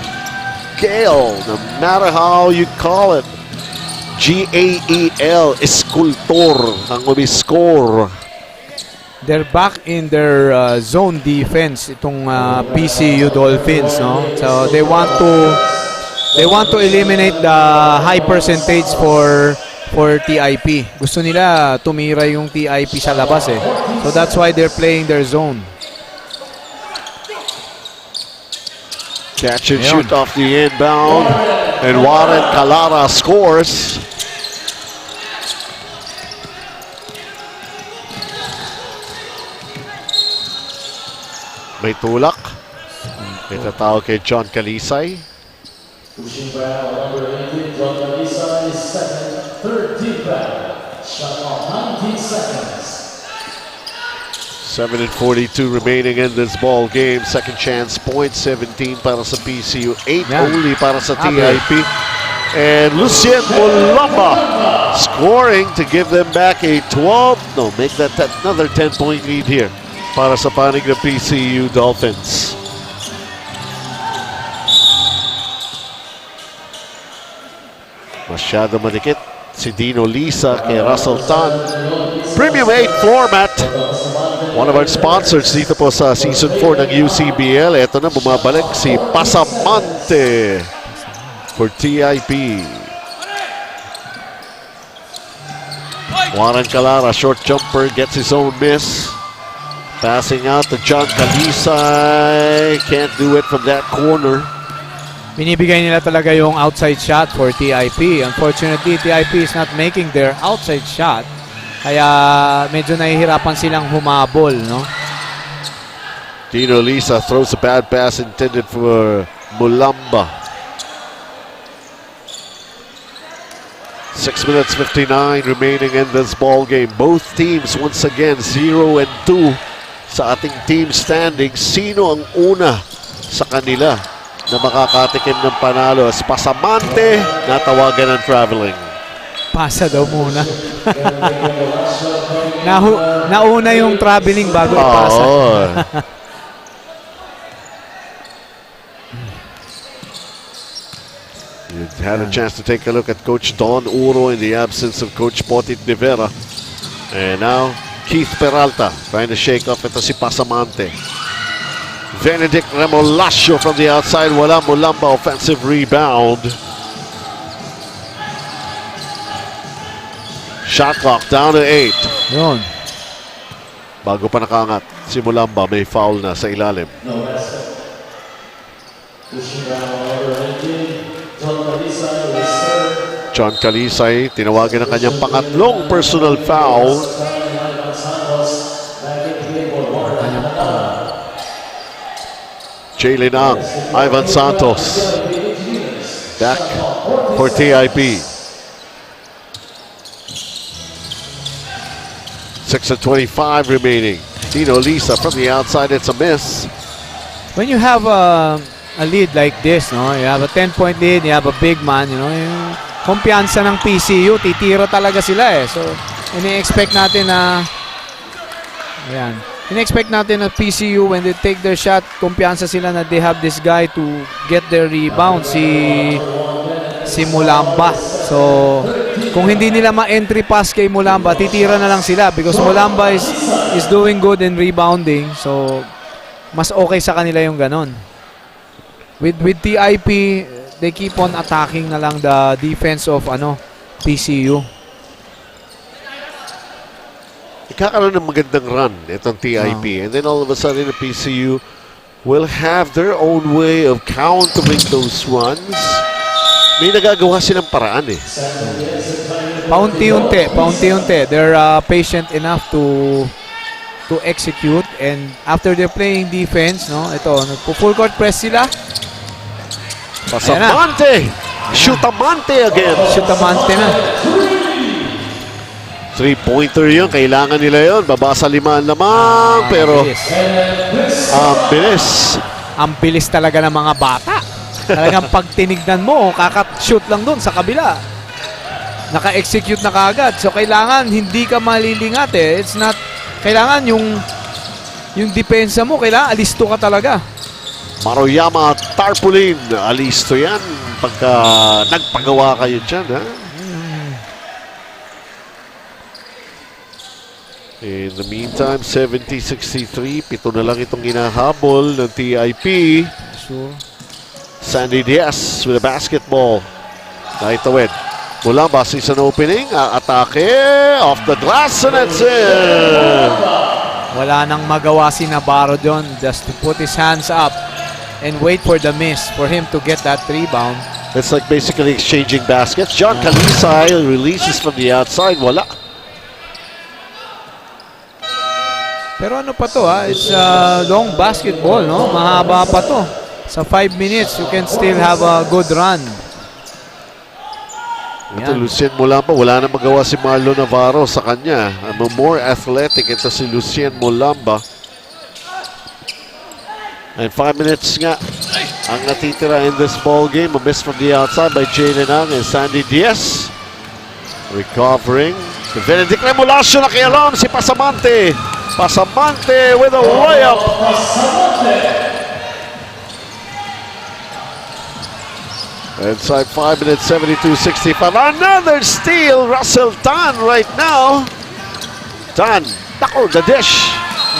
no matter how you call it, Gael, Escultor ang umi-score. They're back in their zone defense, itong PCU Dolphins, no? So they want to eliminate the high percentage for TIP. Gusto nila tumira yung TIP sa labas eh. So that's why they're playing their zone. Catch and shoot off the inbound, and Warren Calara scores. May tulak. May tatawag kay John Kalisay. Pushing foul number 18, John Kalisay, second, third team foul. Shot clock 19 seconds. 7:42 remaining in this ball game. Second chance point, 17 para sa PCU, 8 only para sa TIP. And Lucien Mulamba scoring to give them back a 12. No, make that another 10-point lead here para sa panig ng PCU Dolphins. Masyado manikit si Dino Lisa kay Russell Tan. Premium 8 floor mat. One of our sponsors dito po sa Season 4 ng UCBL. Ito na, bumabalik si Pasamante for TIP. Warren Calara, short jumper, gets his own miss. Passing out to John Calisay. Can't do it from that corner. Binibigay nila talaga yung outside shot for TIP. Unfortunately, TIP is not making their outside shot. Kaya medyo nahihirapan silang humabol, no? Dino Lisa throws a bad pass intended for Mulamba. 6 minutes 59 remaining in this ball game. Both teams once again 0-2 sa ating team standing. Sino ang una sa kanila na makakatikim ng panalo? As Pasamante natawagan ng traveling. Pasa daw muna. Nauna yung traveling bago ipasa. You had a chance to take a look at Coach Don Uro in the absence of Coach Potit Rivera. And now, Keith Peralta trying to shake off ito si Pasamante. Benedict Remolacio from the outside. Wala Mulamba, offensive rebound. Shot clock down to 8. Yun. Bago pa nakaangat si Mulamba, may foul na sa ilalim. John Calisay, tinawagan ang kanyang pangatlong personal foul. Jalen Ang, Ivan Santos, back for TIP. 6:25 remaining. Dino Lisa from the outside, it's a miss. When you have a lead like this, no, you have a 10-point lead, you have a big man, you know, yung kumpiyansa ng PCU, titira talaga sila eh. So, ini-expect natin na, ayan, ini-expect natin na PCU when they take their shot, kumpiyansa sila na they have this guy to get their rebound, si Mulamba. So, kung hindi nila ma-entry pass kay Mulamba, titira na lang sila because Mulamba is doing good in rebounding. So, mas okay sa kanila yung ganon. With TIP, they keep on attacking na lang the defense of PCU. Ikakaroon ng magandang run itong TIP. And then all of a sudden, the PCU will have their own way of countering those runs. May nagagawa silang paraan eh. Paunti-unti. They're patient enough to execute, and after they're playing defense, no, ito, nagpo-full court press sila. Pasamante! Shootamante again! Shootamante na. 3-pointer yun. Kailangan nila yun. Babasa 5 lamang. Pero ang bilis. Ang bilis talaga ng mga bata. Talagang pag tinignan mo, kakat-shoot lang doon sa kabila. Naka-execute na kaagad. So, kailangan hindi ka malilingat eh. It's not, kailangan yung depensa mo, kailangan alisto ka talaga. Maruyama Tarpaulin. Alisto yan. Pagka nagpagawa kayo dyan, ha? In the meantime, 70-63. 7 na lang itong hinahabol ng TIP. Sure. Sandy Diaz with a basketball. Naitawid. Mulamba sees an opening. Atake off the glass and it's in. Wala nang magawa si Navarro John, just to put his hands up and wait for the miss for him to get that rebound. It's like basically exchanging baskets. John Calisay releases from the outside. Wala. Pero ano pa to it's long basketball, no? Mahaba pa to. Sa 5 minutes, you can still have a good run. Ito, Lucien Mulamba, wala na magawa si Marlon Navarro sa kanya. More athletic ito si Lucien Mulamba. And 5 minutes nga ang natitira in this ball game. A miss from the outside by Jalen Ang and Sandy Diaz. Recovering. Benedict Remolacio nakialam si Pasamante. Pasamante with a layup. Inside 5 minutes, 72-65. Another steal, Russell Tan right now. Tan, nako, the dish.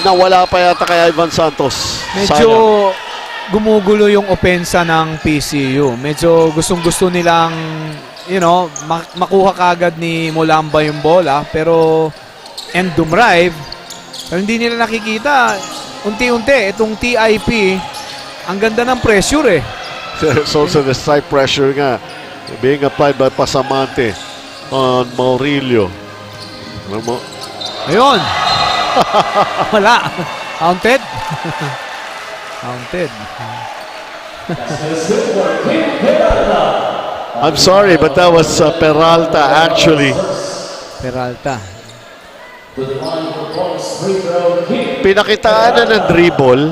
Nawala pa yata kay Ivan Santos. Medyo gumugulo yung opensa ng PCU. Medyo gustong-gusto nilang makuha kagad ni Mulamba yung bola, pero and dumrive, pero hindi nila nakikita. Unti-unti, itong TIP, ang ganda ng pressure eh. There's also the side pressure nga being applied by Pasamante on Maurilio. Ano mo? Ayun. Wala. Counted. Counted. I'm sorry, but that was Peralta actually. Peralta. Pinakitaan na ng dribble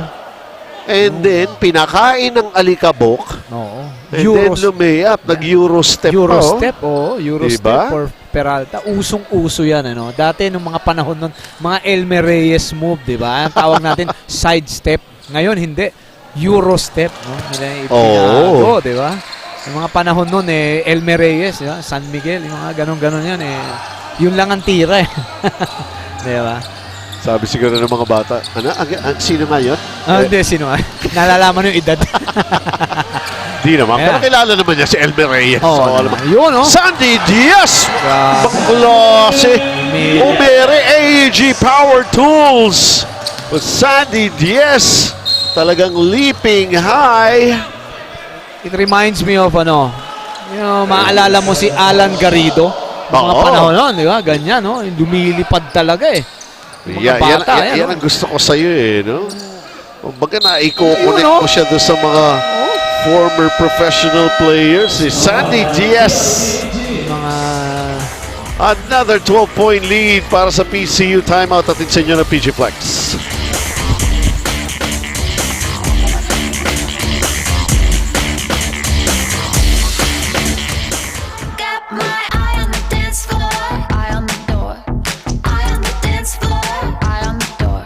and then pinakain ng alikabok. Oo. And then lumayap, nag-Euro step Eurostep, oh. Eurostep Diba? for Peralta. Usong-uso yan, ano. Dati, nung mga panahon nun, mga Elmer Reyes move, di ba? Ang tawag natin, side step. Ngayon, hindi. Eurostep, no? Nila ipinago, di ba? Yung mga panahon nun, Elmer Reyes, di ba? San Miguel, yung mga ganon-ganon yan, yun lang ang tira, eh. Di ba? Sabi siguro ng mga bata, sino nga yun? Hindi, sino nga? Nalalaman yung edad. Di naman. Yeah. Pero kilala naman niya si Elmer Reyes. Oo, So, alam mo. yun, oh. Sandy Diaz! Grabe. Baklase! Umere. Umere AEG Power Tools! With Sandy Diaz, talagang leaping high. It reminds me of maaalala mo si Alan Garrido. Mga Oo. panahon nun, di ba? Ganyan, no? Lumilipad talaga eh. Yung mga bata, Yan ang gusto ko sa'yo eh, no? Kumbaga naiko-connect Yun, no? mo siya doon sa mga former professional players. Si Sandy Diaz. Mga... Another 12-point lead para sa PCU. Timeout atin sa inyo na PG Flex. Got my eye on the dance floor, eye on the door. Eye on the dance floor, eye on the door.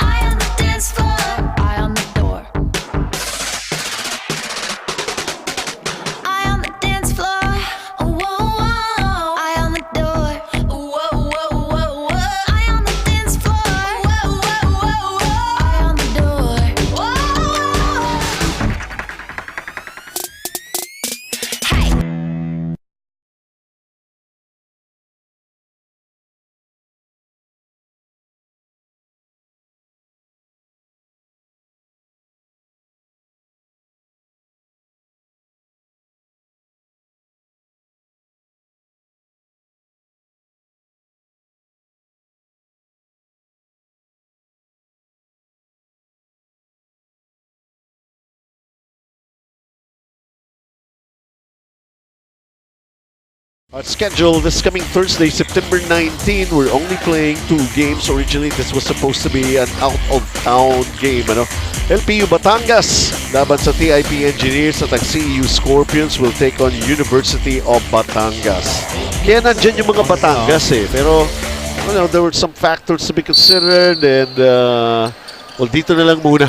Eye on the dance floor, eye on the door. Eye on the dance floor, whoa, whoa. Eye on the door, whoa, whoa, whoa, whoa. Eye on the dance floor, whoa, whoa, whoa, whoa. Eye on the door, whoa. Hey. Our schedule this coming Thursday, September 19, we're only playing 2 games. Originally, this was supposed to be an out-of-town game. LPU Batangas laban sa TIP Engineers at ang CEU Scorpions will take on University of Batangas. Kaya nandyan yung mga Batangas eh. Pero, there were some factors to be considered and dito na lang muna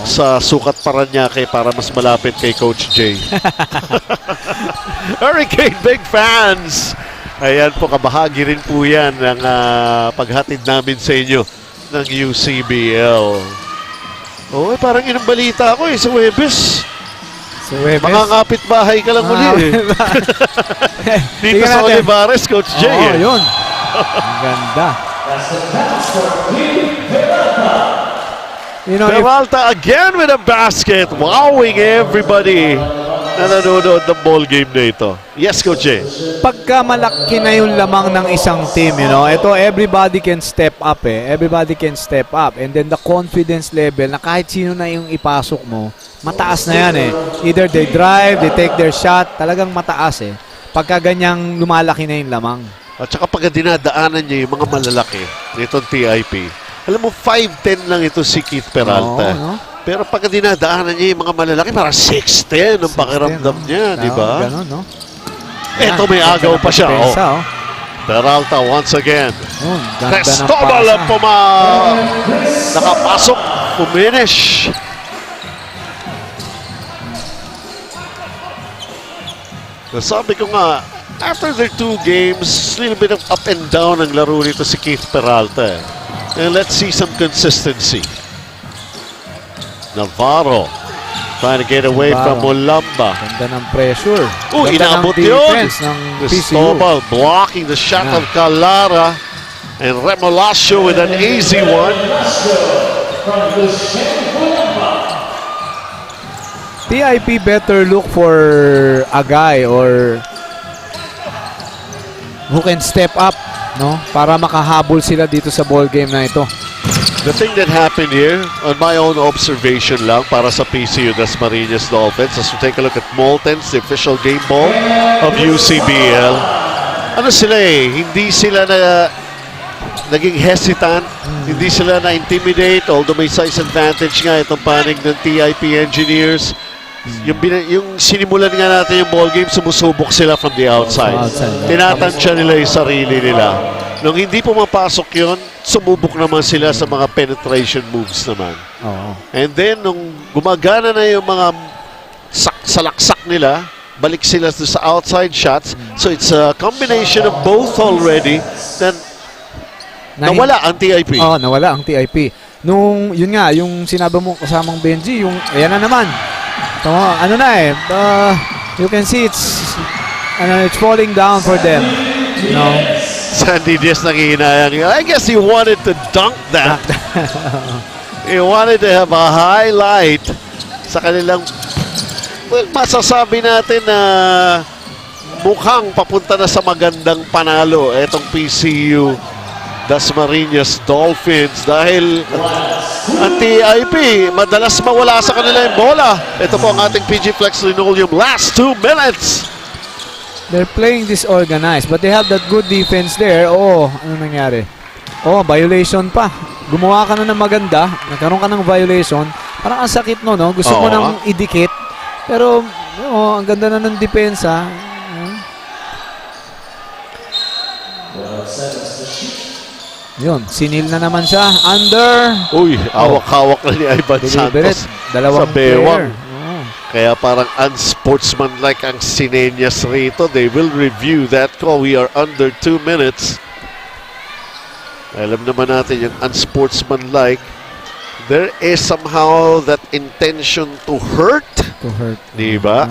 sa Sukat Paranaque para mas malapit kay Coach Jay. Hurricane Big Fans! Ayan po, kabahagi rin po yan ng paghatid namin sa inyo ng UCBL. Parang inang balita ako sa Webes. Sa Webes? Mga kapit-bahay ka lang muli eh. Dito sa Olivares, Coach Jay. Yun. Ang ganda. Peralta again with a basket, wowing everybody na nanonood ng ball game na ito. Yes, Coach Jay. Pagka malaki na yung lamang ng isang team, ito everybody can step up eh. Everybody can step up. And then the confidence level na kahit sino na yung ipasok mo, mataas na yan eh. Either they drive, they take their shot, talagang mataas eh. Pagka ganyang lumalaki na yung lamang. At saka pagka dinadaanan niya yung mga malalaki nitong TIP, alam mo, 5'10 lang ito si Keith Peralta. No. Pero pagka dinadaanan niya yung mga malalaki, parang 6'10 ang pakiramdam niya, di ba? Ganun, no? Ito may agaw pa siya. Peralta once again. Cristobal ang nakapasok, puminish. Sabi ko nga, after their 2 games, little bit of up and down ang laro nito si Keith Peralta. And let's see some consistency. Navarro Trying to get away from Mulamba. Ganda ng pressure. Oh, Ganda ng inabot yun. defense ng PCU. Cristobal blocking the shot Yeah. of Calara. And Remolacio with an easy one. TIP better look for a guy or who can step up, no? Para makahabol sila dito sa ball game na ito. The thing that happened here, on my own observation lang, para sa PCU Dasmariñas Dolphins, as we take a look at Molten's, the official game ball of UCBL, ano sila hindi sila naging hesitant, hindi sila na-intimidate, although may size advantage nga itong panig ng TIP Engineers. Yung sinimulan nga natin yung ball game, sumusubok sila from the outside. Tinatansya nila yung sarili nila. Nung hindi pumapasok yun, sumubok naman sila sa mga penetration moves naman. And then, nung gumagana na yung mga salaksak nila, balik sila sa outside shots. So it's a combination of both already. Then, nawala ang TIP. Nawala ang TIP. Nung, yun nga, yung sinabi mo kasamang Benji, yung, ayan na naman. Ano na you can see it's falling down for them. Sandy Diaz nangihinayang. I guess he wanted to dunk that. He wanted to have a highlight sa kanilang, well, masasabi natin na mukhang papunta na sa magandang panalo etong PCU Dasmariñas Dolphins dahil ang TIP madalas mawala sa kanila yung bola. Ito po ang ating PG Flex Linoleum last 2 minutes. They're playing disorganized but they have that good defense there. Ano nangyari? Violation pa. Gumawa ka na ng maganda, nagkaroon ka ng violation. Parang ang sakit no? Gusto mo nang idikit. Pero ang ganda na ng depensa. Yun, sinil na naman siya. Under. Uy, hawak-hawak na ni Ivan Santos dalawang sa bewang. Kaya parang unsportsmanlike ang sinenyas rito. They will review that call. We are under 2 minutes. Alam naman natin yung unsportsmanlike. There is somehow that intention to hurt. Diba?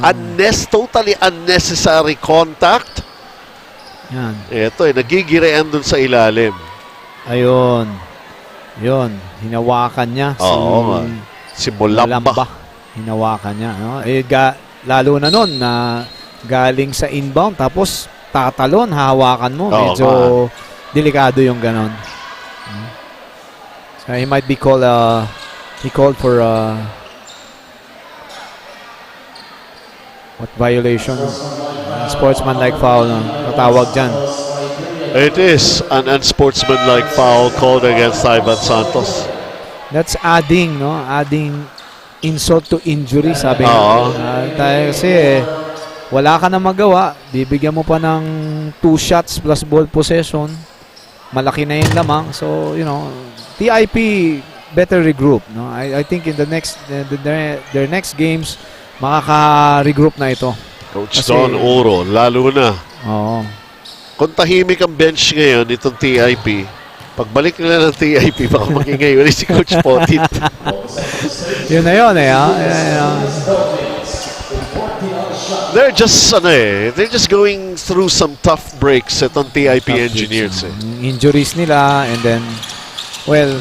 Totally unnecessary contact. Yan. Ito nagigirean dun sa ilalim. Ayun. Yun. Hinawakan niya. Si Mulamba. Hinawakan niya. No? Lalo na nun na galing sa inbound tapos tatalon, hahawakan mo. Medyo delikado yung ganon. So he might be called he called for what violation? Sportsmanlike foul. Matawag dyan. It is an unsportsmanlike foul called against Ivan Santos. That's adding, no? Adding insult to injury, sabi nga. Kasi wala ka na magawa. Bibigyan mo pa ng 2 shots plus ball possession. Malaki na yung lamang. So, TIP better regroup. No? I think in the next their next games, makaka-regroup na ito. Coach Don Oro, lalo na. Kung tahimik ang bench ngayon itong TIP, pagbalik nila ng TIP, baka magingay ulit si Coach Potit. Yun na yun They're just going through some tough breaks itong TIP Engineers. Injuries nila and then, well,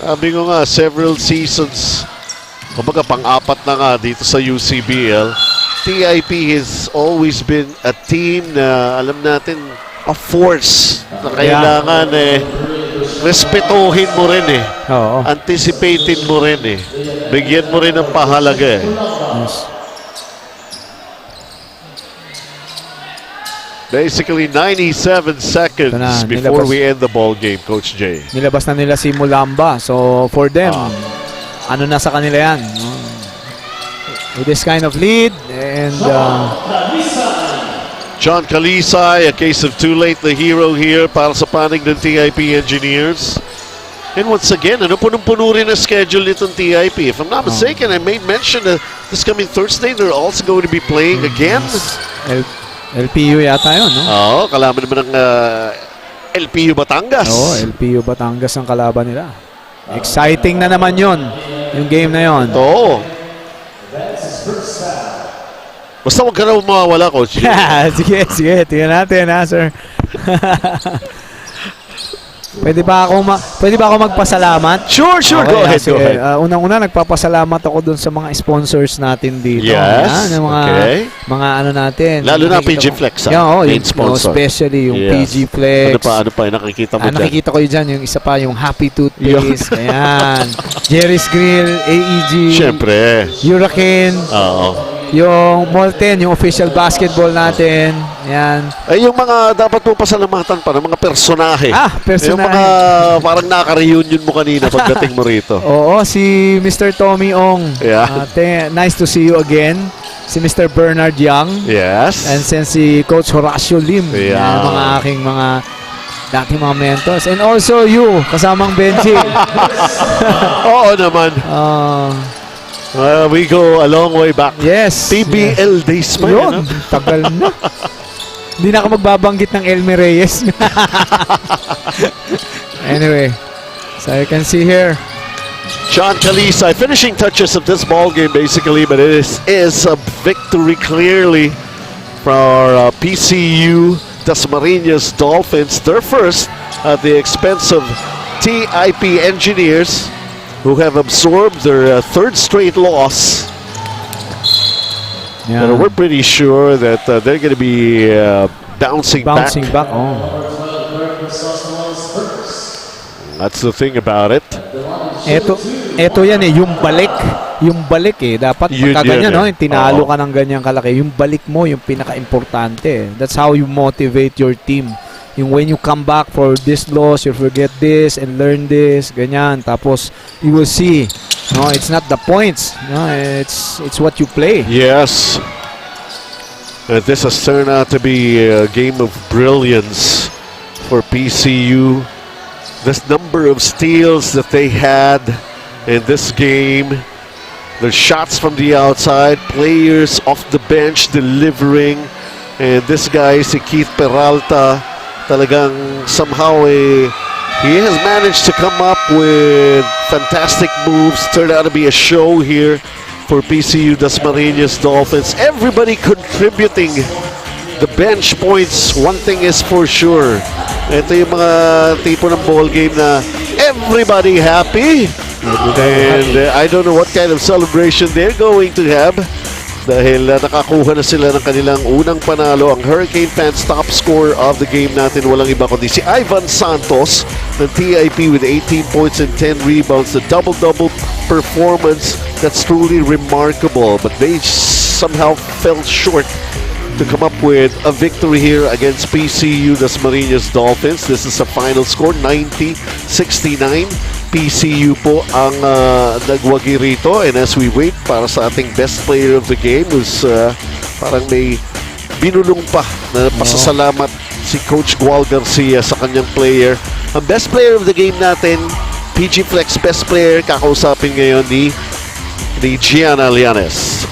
sabi ko nga, several seasons, kumbaga pang-apat na nga dito sa UCBL, TIP has always been a team na alam natin a force na kailangan respetuhin mo rin anticipating mo rin bigyan mo rin ng pahalaga Basically 97 seconds before we end the ball game, Coach Jay. Nilabas na nila si Mulamba. So for them, ano na sa kanila yan? With this kind of lead and John Kalisay, a case of too late, the hero here para sa panig ng TIP Engineers. And once again, punong-puno rin ang schedule nitong TIP. If I'm not mistaken, I made mention that this coming Thursday, they're also going to be playing again. LPU yata yun, no? Kalaban naman ng LPU Batangas. LPU Batangas ang kalaban nila. Exciting na naman yun. yung game na yon. Oo. Basta huwag ka na mawawala, Coach. Sige. Tingnan natin, ha, sir. Pwede ba ako magpasalamat? Sure. Go ahead. Unang-una, nagpapasalamat ako dun sa mga sponsors natin dito. Yes. Yan, yung mga ano natin. Lalo na PG Flex, main sponsor. Especially yung PG Flex. Ano pa, nakikita mo dyan? Nakikita ko yun dyan, yung isa pa, yung Happy Toothpaste. Ayan. Jerry's Grill, AEG. Siyempre. Hurricane. Oo. Yung Molten, yung official basketball natin. Ayan. Ay, yung mga dapat mo pasalamatan pa ng mga personahe. Personahe. Yung mga parang naka-reunion mo kanina pagdating mo rito. Oo, si Mr. Tommy Ong. Yeah. Nice to see you again. Si Mr. Bernard Young. Yes. And then si Coach Horacio Lim. Yeah. Yan, mga aking dating mga mentors. And also you, kasamang Benji. Oo naman. We go a long way back. Yes. TBL days pa yun. yun. Tagal na. Hindi na ako magbabanggit ng Elmer Reyes. Anyway, so you can see here. John Calisay finishing touches of this ball game basically, but it is a victory clearly for PCU Dasmariñas Dolphins. Their first at the expense of TIP Engineers, who have absorbed their third straight loss. Yeah. But we're pretty sure that they're going to be bouncing back. That's the thing about it. Ito yan yung balik. Yung balik dapat pagka ganyan, no? Tinalo ka ng ganyang kalaki. Yung balik mo, yung pinaka-importante. That's how you motivate your team. Yung when you come back for this loss, you forget this and learn this, ganyan. Tapos, you will see, no, it's not the points. No, it's what you play. Yes. This has turned out to be a game of brilliance for PCU. This number of steals that they had in this game, the shots from the outside, players off the bench delivering, and this guy, si Keith Peralta, talagang somehow he has managed to come up with fantastic moves. Turned out to be a show here for PCU Dasmariñas Dolphins. Everybody contributing the bench points. One thing is for sure. Ito yung mga tipo ng ball game na everybody happy. And I don't know what kind of celebration they're going to have. Dahil nakakuha na sila ng kanilang unang panalo. Ang Hurricane fans top scorer of the game natin, walang iba kundi si Ivan Santos ng TIP with 18 points and 10 rebounds. The double-double performance that's truly remarkable. But they somehow fell short to come up with a victory here against PCU Dasmariñas Dolphins. This is a final score, 90-69. PCU po ang nagwagi rito, and as we wait para sa ating best player of the game, who's parang may binulong pa na pasasalamat si Coach Gual Garcia sa kanyang player. Ang best player of the game natin, PG Flex best player, kakausapin ngayon ni Gianna Llanes.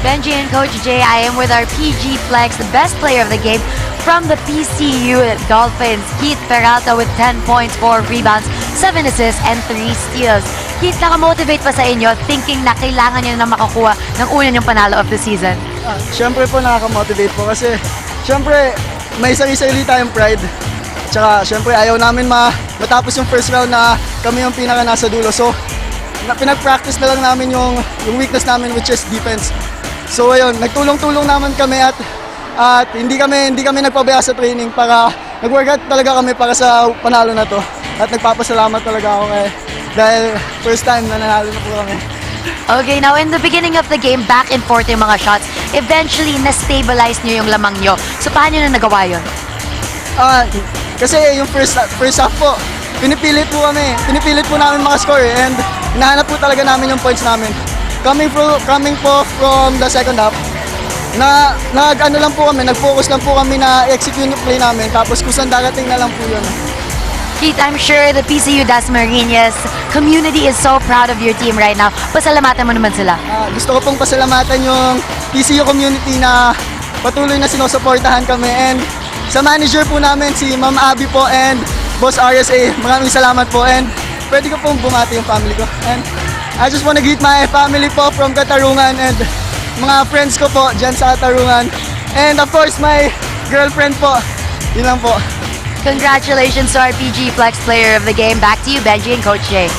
Benji and Coach Jay, I am with our PG Flex, the best player of the game from the PCU Dolphins, Keith Peralta with 10 points, 4 rebounds, 7 assists, and 3 steals. Keith, nakamotivate pa sa inyo thinking na kailangan nyo na makakuha ng una yung panalo of the season? Siyempre po nakaka-motivate po kasi siyempre may sarili-sarili tayong pride. Tsaka siyempre ayaw namin matapos yung first round na kami yung pinaka nasa dulo. So pinag-practice na lang namin yung weakness namin, which is defense. So ayun, nagtulong-tulong naman kami at hindi kami nagpabaya sa training para nag-workout talaga kami para sa panalo na to. At nagpapasalamat talaga ako dahil first time na nanalo na po kami. Okay, now in the beginning of the game, back and forth yung mga shots. Eventually, na-stabilize nyo yung lamang nyo. So paano nyo nagawa yun? Kasi yung first half po, pinipilit po namin maka-score and hinahanap po talaga namin yung points namin. Coming po from the second half, nag-focus lang po kami na execute yung play namin, tapos kusang darating na lang po yun. Keith, I'm sure the PCU Dasmariñas community is so proud of your team right now. Pasalamatan mo naman sila. Gusto ko pong pasalamatan yung PCU community na patuloy na sinusuportahan kami, and sa manager po namin, si Ma'am Abby po and Boss RSA, maraming salamat po, and pwede ko pong bumati yung family ko. And I just want to greet my family po from Katarungan and mga friends ko po dyan sa Katarungan. And of course, my girlfriend po. Yun lang po. Congratulations to our PG Flex Player of the Game. Back to you, Benji and Coach Jay.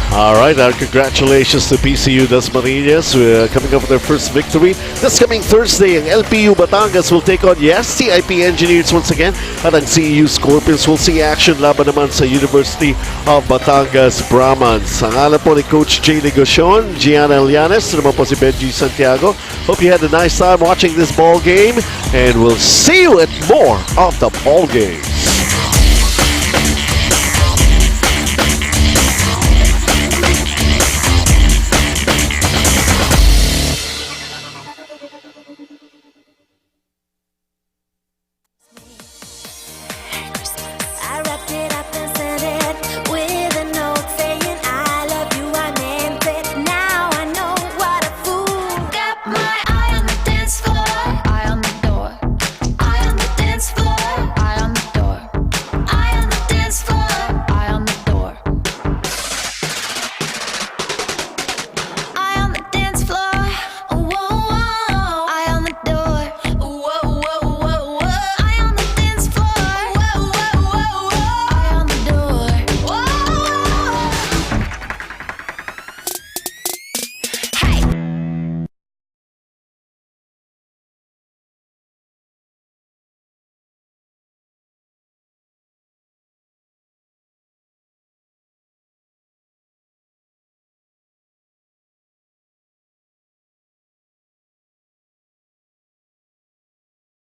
All right, congratulations to PCU Dasmariñas coming up with their first victory. This coming Thursday, ang LPU Batangas will take on, yes, CIP Engineers once again. At ang CEU Scorpions will see action laban naman sa University of Batangas Brahmans. Ang alam po ni Coach Jay Negocion, Gianna Llanes, naman po si Benji Santiago. Hope you had a nice time watching this ball game, and we'll see you at more of the ball games.